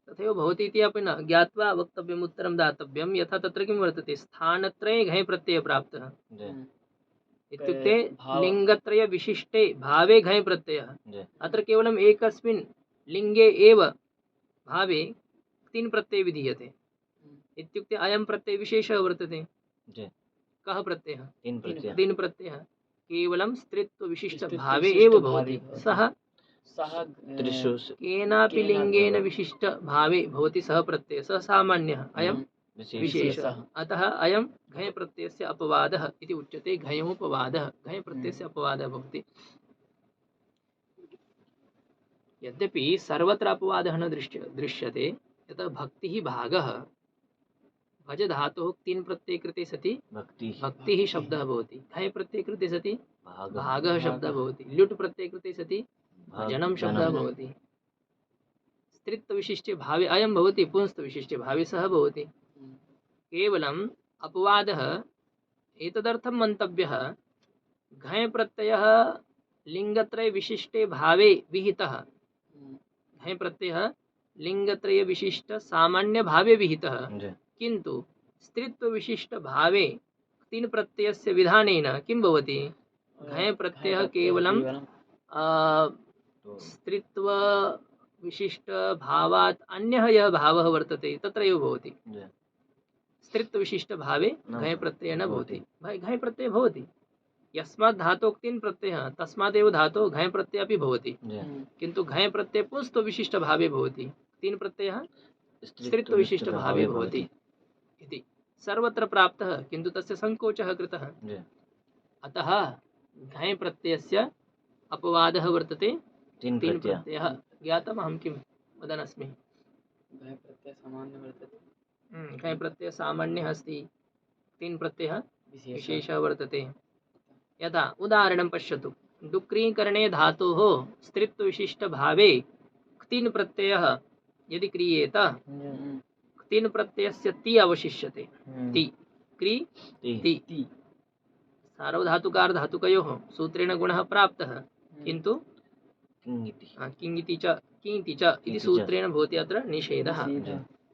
तथैव भवति इति अपि न ज्ञात्वा वक्तव्यम्, उत्तरं दातव्यं। यथा तत्र किं वर्तते? स्थानत्रये घञ् प्रत्ययः प्राप्तः इत्युक्ते लिङ्गत्रय विशिष्टे भावे घञ् प्रत्ययः। अत्र केवलम् एकस्मिन् लिङ्गे एव भावे तिन् प्रत्ययः विधीयते इत्युक्ते अयं प्रत्ययः विशेषः वर्तते। कः प्रत्ययः? तिन् प्रत्ययः केवलं स्त्रीत्वविशिष्टभावे एव भवति। सः केनापि लिङ्गेन विशिष्टभावे भवति। सः प्रत्ययः सः सामान्यः, अयं विशेषः। अतः अयं घञ् प्रत्ययस्य अपवादः इति उच्यते। घञोपवादः, घञ् प्रत्ययस्य अपवादः भवति। यद्यपि सर्वत्र अपवादः न दृश्यते, यतः भक्तिः भागः। भज धातोः तिन् प्रत्यये कृते सति भक्तिः शब्दः भवति। घञ् प्रत्यये कृते सति भागः शब्दः भवति। ल्युट् प्रत्यये कृते सति भजनं शब्दः भवति। स्त्रीत्वविशिष्टे भावे अयं भवति, पुंस्त्वविशिष्टे भावे सः भवति। केवलम् अपवादः एतदर्थं मन्तव्यः, घञ् प्रत्ययः लिङ्गत्रय विशिष्टे भावे विहितः। घञ् प्रत्ययः लिङ्गत्रय विशिष्ट सामान्य भावे विहितः, किन्तु स्त्रीत्वविशिष्ट भावे तिन् प्रत्ययस्य विधानेन किं भवति? घञ् प्रत्ययः केवलं स्त्रीत्व विशिष्ट भावात् अन्यः यः भावः वर्तते तत्रैव भवति। स्त्रीत्व विशिष्ट भावे घञ् प्रत्ययः न भवति। घञ् प्रत्ययः भवति यस्मात् धातोः तिन् प्रत्ययः, तस्मादेव धातोः घञ् प्रत्ययः अपि भवति। किन्तु घञ् प्रत्ययः पुंस्त्व विशिष्ट भावे भवति, तिन् प्रत्ययः स्त्रीत्व विशिष्ट भावे भवति इति सर्वत्र प्राप्तः, किन्तु तस्य संकोचः कृतः। अतः घञ् प्रत्ययस्य अपवादः वर्तते तिन् प्रत्ययः। ज्ञातम् अहं किं वदनस्मि। घञ् प्रत्यय सामान्य वर्तते घञ् प्रत्ययः सामान्यः अस्ति, क्तिन् प्रत्ययः विशेषः वर्तते। यथा उदाहरणं पश्यतु, डुक्रीकरणे धातोः स्त्रीत्वविशिष्टभावे क्तिन् प्रत्ययः यदि क्रियेत, क्तिन् प्रत्ययस्य ति अवशिष्यते। ति क्री ति ति सार्वधातुकार्धधातुकयोः सूत्रेण गुणः प्राप्तः, किन्तु किङ् इति किङ् इति च इति सूत्रेण भवति अत्र निषेधः।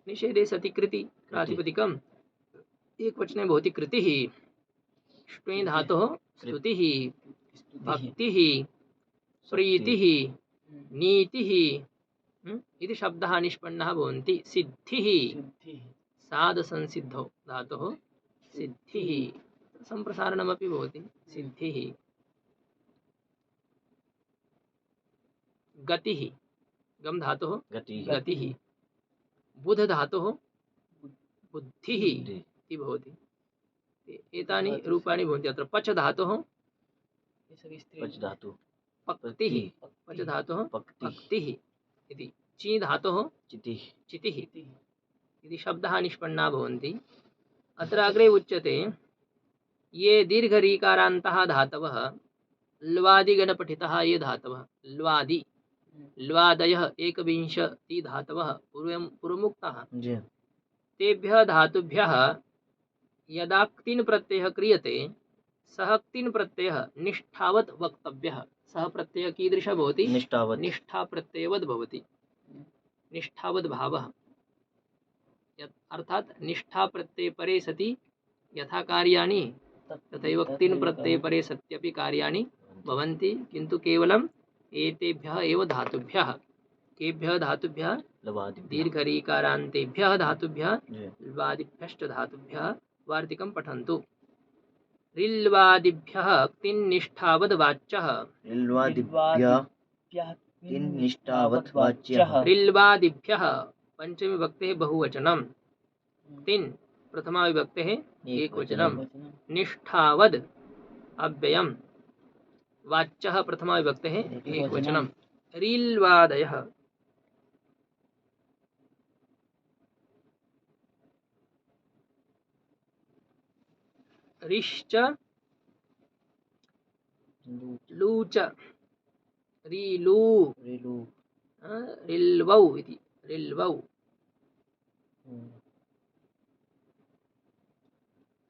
निषेधे सति कृति प्रातिपदिकम् एकवचने भवति कृतिः, ष्टुयि धातोः स्तुतिः, भक्तिः, प्रीतिः, नीतिः इति शब्दाः निष्पन्नाः भवन्ति। सिद्धिः सिद्धिः साधसंसिद्धौ धातोः सिद्धिः, सम्प्रसारणमपि भवति सिद्धिः। गतिः गम धातोः गतिः गतिः, बुध धातोः बुद्धिः बुद्धिः। इति भवति। एतानि रूपाणि भवन्ति। अत्र पच धातोः ये सभी स्त्री पच धातु पक्तिः, पच धातोः पक्तिः पक्तिः इति। ची धातोः चितिः चितिः इति शब्दाः निष्पन्नाः भवन्ति। अत्र अग्रे उच्यते ये दीर्घरीकारान्तः धातवः ल्वादिगणपठितः ये धातवः ल्वादि ल्वादयः एकविंशति धातवः पूर्वमुक्ताः, जी तेभ्यः धातुभ्यः यदा क्तिन् प्रत्ययः क्रियते सः क्तिन् प्रत्ययः निष्ठावत् वक्तव्यः। सः प्रत्ययः कीदृशः भवति? निष्ठावत् निष्ठा प्रत्ययवत् भवति, निष्ठावद् भावः। अर्थात् निष्ठा प्रत्यये परे सति यथा कार्याणि तथैव क्तिन् प्रत्यये परे सत्यपि कार्याणि भवन्ति, किन्तु केवलम् एतेभ्यः एव धातुभ्यः। केभ्यः धातुभ्यः? लवादिभ्यः दीर्घरीकारान्तेभ्यः धातुभ्यः जी ल्वादिभ्यश्च धातुभ्यः वार्तिकं पठन्तु। रिल्वादिभ्यः क्तिन्निष्ठावद् वाच्यः, लवादिभ्यः किन् निष्ठावत् वाच्यः रिल्वादिभ्यः पंचमी विभक्तेः बहुवचनं, क्तिन् प्रथमा विभक्तेः एकवचनं, निष्ठावद् अव्ययम्, वाच्यः प्रथमा विभक्तेः एकवचनं। रिल्वादयः रिश्च लूच रिलू रेलु रिल्वौ इति रिल्वौ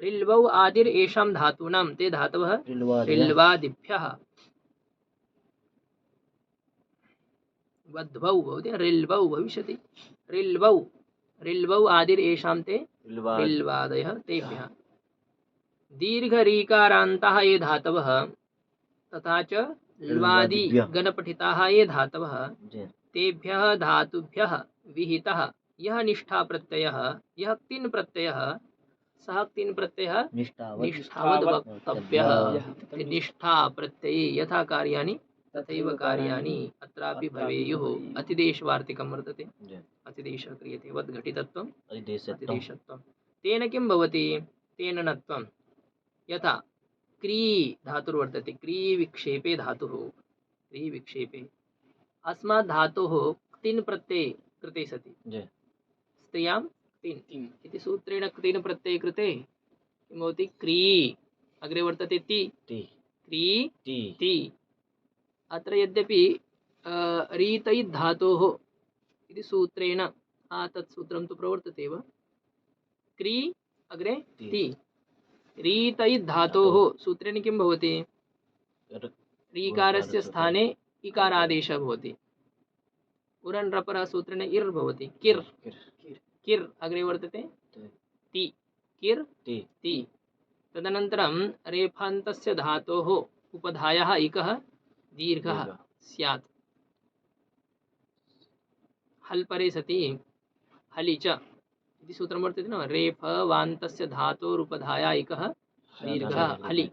रिल्वौ आदिर् येषां धातूनां ते धातवः रिल्वादिभ्यः वद्वौ भवति, रिल्वौ भविष्यति। रिल्वौ आदिर् येषां ते रिल्वादयः तेभ्यः। दीर्घरीकारान्ताः ये धातवः तथा च ल्वादि गणपठिताः ये धातवः तेभ्यः धातुभ्यः विहितः यः निष्ठा प्रत्ययः, यः क्तिन् प्रत्ययः, सः क्तिन् प्रत्ययः निष्ठावद् वक्तव्यः। निष्ठा प्रत्यये यथा कार्याणि तथैव कार्याणि अत्रापि भवेयुः। अतिदेशवार्तिकं वर्तते, अतिदेशः क्रियते वद्घटितत्वम् अतिदेशत्वं। तेन किं भवति? तेन नत्वं। यथा क्री धातुर्वर्तते, क्री विक्षेपे धातुः, क्री विक्षेपे अस्मात् धातोः क्तिन् प्रत्यये कृते सति स्त्रियां क्तिन् इति सूत्रेण क्तिन् प्रत्यये कृते किं भवति? क्री अग्रे वर्तते ति, क्री ति। अत्र यद्यपि रीतै धातोः इति सूत्रेण तत् सूत्रं तु प्रवर्तते एव, क्री अग्रे ति। रीतै धातोः सूत्रेण किं भवति? रीकारस्य स्थाने इकारादेशः भवति। उरन् रपरः सूत्रेण इर् भवति, किर् किर् अग्रे वर्तते ति, किर् ति। तदनन्तरं रेफान्तस्य धातोः उपधायाः इकः दीर्घः स्यात्। हल् परे सति हलि च इति सूत्रं वर्तते न, रेफवान्तस्य धातोरुपधाया इकः दीर्घः हलि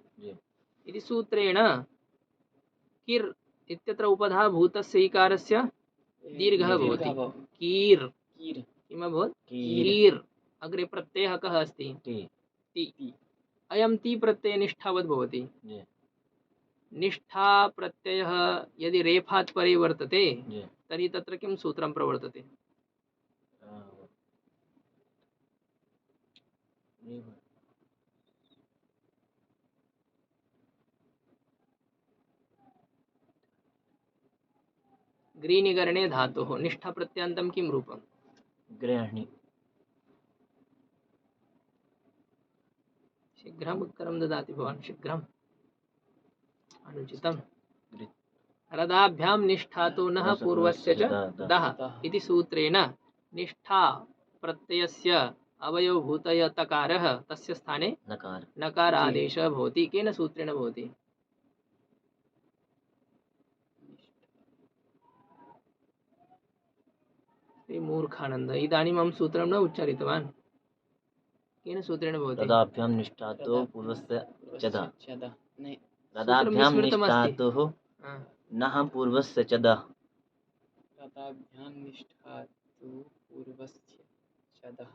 इति सूत्रेण किर् इत्यत्र उपधा भूतस्य इकारस्य दीर्घः भवति, कीर् किम् अभवत्? कीर्। अग्रे प्रत्ययः कः अस्ति? ति। अयं ति प्रत्ययः निष्ठावद् भवति। निष्ठा प्रत्ययः यदि रेफात् परे वर्तते तर्हि तत्र किं सूत्रं प्रवर्तते? ग्रीनिगरणे धातोः निष्ठा प्रत्ययान्तं किं रूपं? गृह्णी। शीघ्रम् उत्तरं ददाति भवान्, शीघ्रम्। अनुचितम्। गृ- रदाभ्यां निष्ठातो नः पूर्वस्य च दः इति सूत्रेण निष्ठा प्रत्ययस्य अवयवभूतः तकारः तस्य स्थाने नकार। नकारादेशः भवति। केन सूत्रेण भवति? श्री मूर्खानन्द, इदानीम् अहं सूत्रं न उच्चारितवान्। केन सूत्रेण भवति? रदाभ्यां निष्ठातो पूर्वस्य च दः। चदा नहीं रदाभ्यां विस्मृतमस्ति। निष्ठातोः हा। नः पूर्वस्य च दः। रदाभ्यां निष्ठातु पूर्वस्य चदः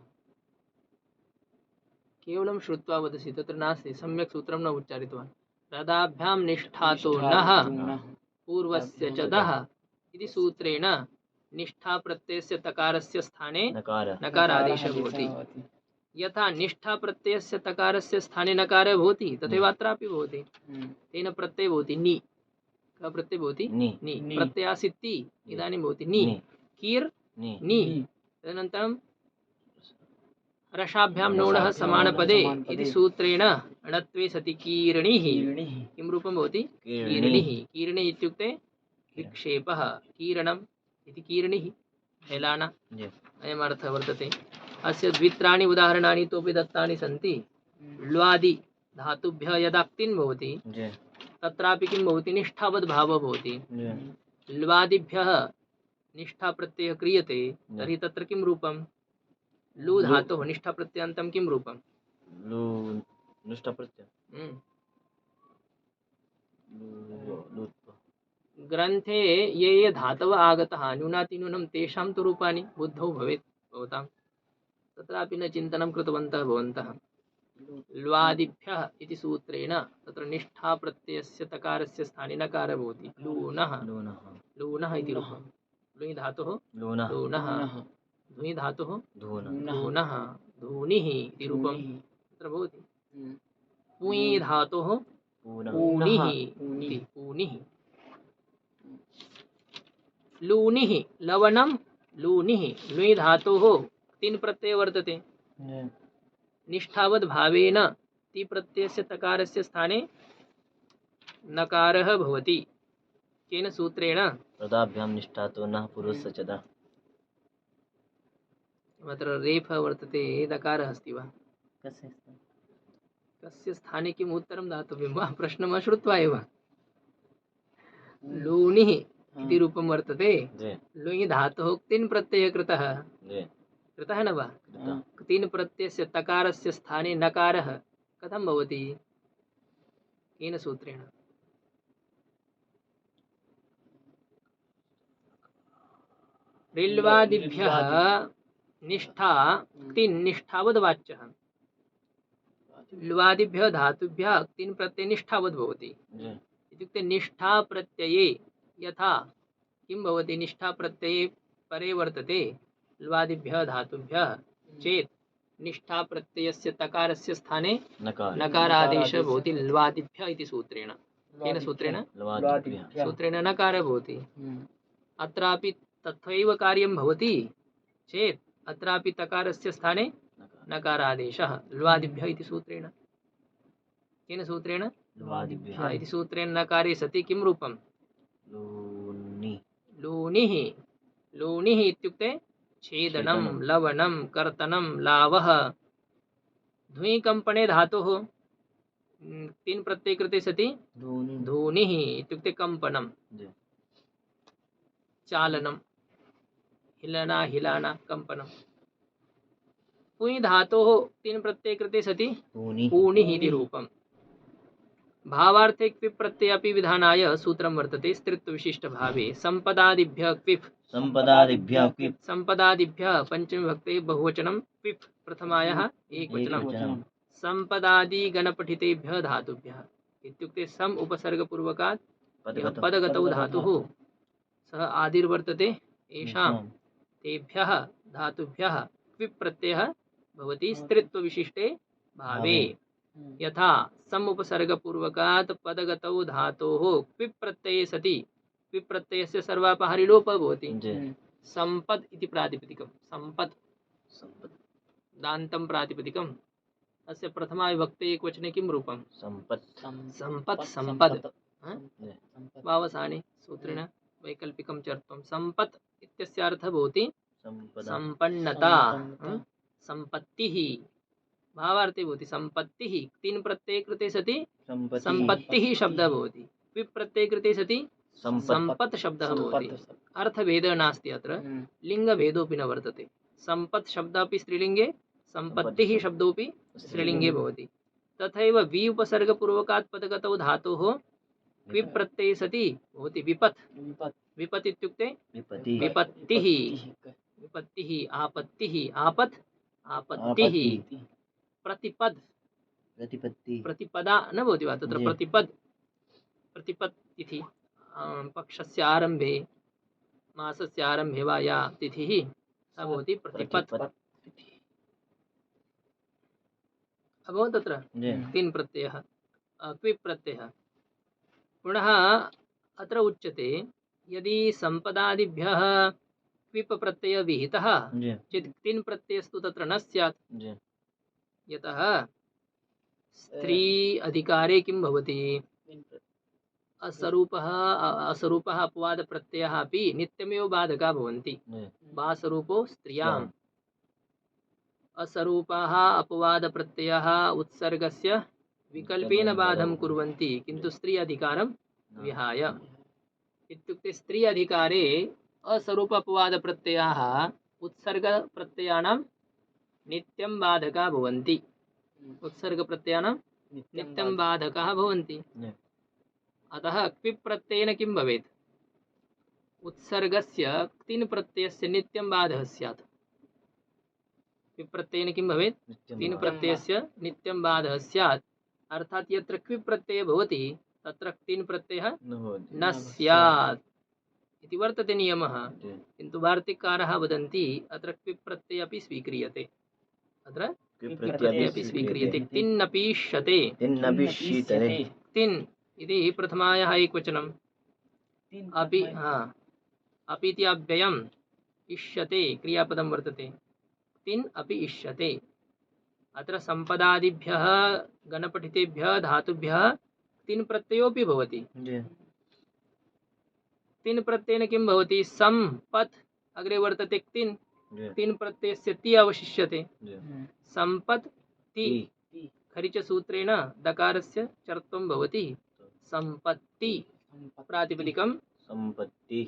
केवलं श्रुत्वा वदसि, तत्र नास्ति, सम्यक् सूत्रं न उच्चारितवान्। रदाभ्यां निष्ठातो नः पूर्वस्य च दः इति सूत्रेण निष्ठा प्रत्ययस्य तकारस्य स्थाने नकारादेशः भवति। यथा निष्ठा प्रत्ययस्य तकारस्य स्थाने नकारः भवति तथैव अत्रापि भवति। तेन प्रत्ययः भवति नि। कः प्रत्ययः भवति? नि। प्रत्ययासीत् ति, इदानीं भवति नि। कीर् नि। तदनन्तरं रसाभ्यां नोणः समानपदे इति सूत्रेण णत्वे सति कीर्णिः किं रूपं भवति? कीर्णिः। कीर्णिः इत्युक्ते विक्षेपः। कीर्णम् इति कीर्णिः, हेलाना, अयम् अर्थः वर्तते। अस्य द्वित्राणि उदाहरणानि इतोपि दत्तानि सन्ति। ल्वादि धातुभ्यः यदा क्तिन् भवति तत्रापि किं भवति? निष्ठावद् भावः भवति। ल्वादिभ्यः निष्ठा प्रत्ययः क्रियते तर्हि तत्र किं रूपं? लु धातोः निष्ठा प्रत्ययान्तं किं रूपं? निष्ठा प्रत्यय। ग्रन्थे ये धातवः आगताः न्यूनातिन्यूनं तेषां तु रूपाणि बुद्धौ भवेत् भवतां। तत्रापि न चिन्तनं कृतवन्तः भवन्तः। ल्वादिभ्यः इति सूत्रेण तत्र निष्ठा प्रत्ययस्य तकारस्य स्थाने नकारः भवति। लूनः। लूनः इति रूपं। लुञ् धातुः लूनः। धुञ् धातुः धूनः। धूनिः इति रूपं तत्र भवति। पुञ् धातुः पूनिः इति पूनिः। लूनिः लवणं लूनिः। लुञ् धातोः तिन् प्रत्ययः वर्तते। निष्ठावद् भावेन ति प्रत्ययस्य तकारस्य स्थाने नकारः भवति। केन सूत्रेण? रदाभ्यां निष्ठातो नः पूर्वस्य च दः। अत्र रेफः वर्तते, दकारः अस्ति वा? कस्य स्थाने किम् उत्तरं दातव्यं वा? प्रश्नम् अश्रुत्वा एव। लूनिः इति रूपं वर्तते। लुञ् धातुः क्तिन् प्रत्ययः कृतः न वा? क्तिन् प्रत्ययस्य तकारस्य स्थाने नकारः कथं भवति? केन सूत्रेण? ऋल्वादिभ्यः निष्ठा क्तिन् निष्ठावद् वाच्यः। ल्वादिभ्यः धातुभ्यः क्तिन् प्रत्यये निष्ठावद् भवति। इत्युक्ते निष्ठा प्रत्यये यथा किं भवति? निष्ठा प्रत्यये परे वर्तते ल्वादिभ्यः धातुभ्यः चेत् निष्ठा प्रत्ययस्य तकारस्य स्थाने नकारादेशः भवति ल्वादिभ्यः इति सूत्रेण। केन सूत्रेण? सूत्रेण नकारः भवति। अत्रापि तथैव कार्यं भवति चेत् अत्रापि तकारस्य स्थाने नकारादेशः ल्वादिभ्यः इति सूत्रेण। केन सूत्रेण? ल्वादिभ्यः इति सूत्रेण नकारे सति किं रूपं? लूनिः। लूनिः इत्युक्ते छेदनं, लवणं, कर्तनं, लावः। धुञ् कम्पने धातुः तिन् प्रत्यये कृते सति धूनिः इत्युक्ते कम्पनं, चालनं, हिलना हिलाना कम्पनं। पुञ् धातोः तिन् प्रत्यये कृते सति पूनिः इति रूपं। भावार्थे क्विप् प्रत्यये अपि विधानाय सूत्रं वर्तते। स्त्रीत्वविशिष्टभावे संपदादिभ्यः क्विप्। संपदादिभ्यः पंचमी विभक्ते बहुवचनं क्विप् प्रथमायाः एकवचनं। संपदादिगणपठितेभ्यः धातुभ्यः इत्युक्ते सम् उपसर्गपूर्वकात् पदगतौ धातुः सः आदिर्वर्तते येषां तेभ्यः धातुभ्यः क्विप् प्रत्ययः भवति स्त्रीत्वविशिष्टे भावे यथा सम उपसर्गपूर्वकात् पदगतौ धातोः क्विप् प्रत्यये सति क्विप् प्रत्ययस्य सर्वापहारी लोपः भवति संपत् इति प्रातिपदिकं संपत् दान्तं प्रातिपदिकं अस्य प्रथमा विभक्ते एकवचने किं रूपं संपत् संपद् वावसाने सूत्रेण वैकल्पिकं चर्त्वं संपत् इत्यस्य अर्थः भवति संपन्नता संपत्तिः भावार्थे भवति संपत्तिः तीन प्रत्यये कृते सति संपत्तिः शब्दः भवति क्विप् प्रत्यये कृते सति संपत् शब्दः भवति अर्थभेदः नास्ति अत्र लिङ्गभेदोऽपि न वर्तते संपत् शब्दोऽपि स्त्रीलिङ्गे संपत्तिः शब्दोऽपि स्त्रीलिङ्गे भवति तथैव वि उपसर्गपूर्वकात् पदगतौ धातोः क्विप् प्रत्यये सति भवति विपत् विपत् इत्युक्ते विपत्तिः विपत्तिः आपत्तिः आपत् आपत्तिः प्रतिपद प्रतिपदा न भवति वा तत्र प्रतिपद प्रतिपद तिथि पक्षस्य आरम्भे मासस्य आरम्भे वा या तिथिः सा भवति प्रतिपत् अभवत् तत्र तीन प्रत्ययः क्विप् प्रत्ययः पुनः अत्र उच्यते यदि संपदादिभ्यः क्विप् प्रत्ययः विहितः चेत् तीन प्रत्ययस्तु तत्र न स्यात् यतः स्त्री अधिकारे किं भवति असरूपः असरूपः अपवाद प्रत्ययः अपि नित्यमेव बाधकः भवन्ति बासरूपो स्त्रियाम् असरूपाः अपवाद प्रत्ययः उत्सर्गस्य विकल्पेन बाधं कुर्वन्ति किन्तु स्त्री अधिकारं विहाय इत्युक्ते स्त्री अधिकारे असरूप अपवाद प्रत्ययाः उत्सर्ग प्रत्ययानां नित्यं बाधकाः भवन्ति उत्सर्ग प्रत्ययानां नित्यं बाधकाः भवन्ति अतः क्विप् प्रत्ययेन किं भवेत् उत्सर्गस्य क्तिन् प्रत्ययस्य नित्यं बाधः स्यात् क्विप् प्रत्ययेन किं भवेत् क्तिन् प्रत्ययस्य नित्यं बाधः स्यात् अर्थात् यत्र क्विप् प्रत्ययः भवति तत्र क्तिन् प्रत्ययः न स्यात् इति वर्तते नियमः किन्तु वार्तिककाराः वदन्ति अत्र क्विप् प्रत्ययः अपि स्वीक्रियते अत्र क्विप् प्रत्ययः अपि स्वीक्रियते क्तिन्नपीष्यते क्तिन् इति प्रथमायाः एकवचनम् अपि अपि इति अव्ययम् इष्यते क्रियापदं वर्तते क्तिन् अपि इष्यते अत्र संपदादिभ्यः गणपठितेभ्यः धातुभ्यः क्तिन् प्रत्ययोऽपि भवति क्तिन् प्रत्ययेन किं भवति संपत् अग्रे वर्तते क्तिन् क्तिन् प्रत्ययस्य ति अवशिष्यते संपत् ति खरिच सूत्रेण दकारस्य चर्त्वं भवति संपत्ति प्रातिपदिकं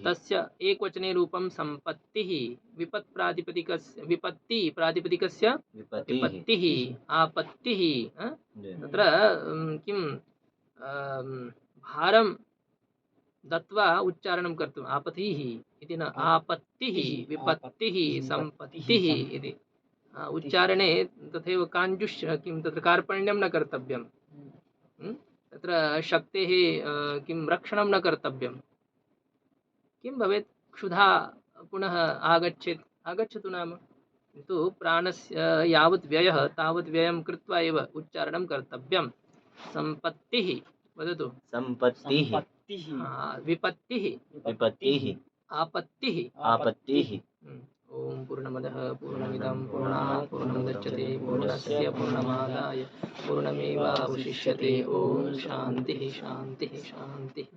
तस्य एकवचने रूपं संपत्तिः विपत् प्रातिपदिकस्य विपत्ति प्रातिपदिकस्य विपत्तिः आपत्तिः तत्र किं भारं दत्वा उच्चारणं कर्तुम् आपत्तिः इति न आपत्तिः विपत्तिः संपत्तिः इति उच्चारणे तथैव काञ्जुष् किं तत्र कार्पण्यं न कर्तव्यं तत्र शक्तेः किं रक्षणं न कर्तव्यं किं भवेत् क्षुधा पुनः आगच्छतु नाम किन्तु प्राणस्य यावत् व्ययः तावत् व्ययं कृत्वा एव उच्चारणं कर्तव्यं संपत्तिः वदतु संपत्तिः विपत्तिः विपत्तिः आपत्तिः ओम पूर्णमदः पूर्णमिदं पूर्णात् पूर्णमुदच्यते पूर्णस्य पूर्णमादाय पूर्णमेवावशिष्यते ओम शान्तिः शान्तिः शान्तिः।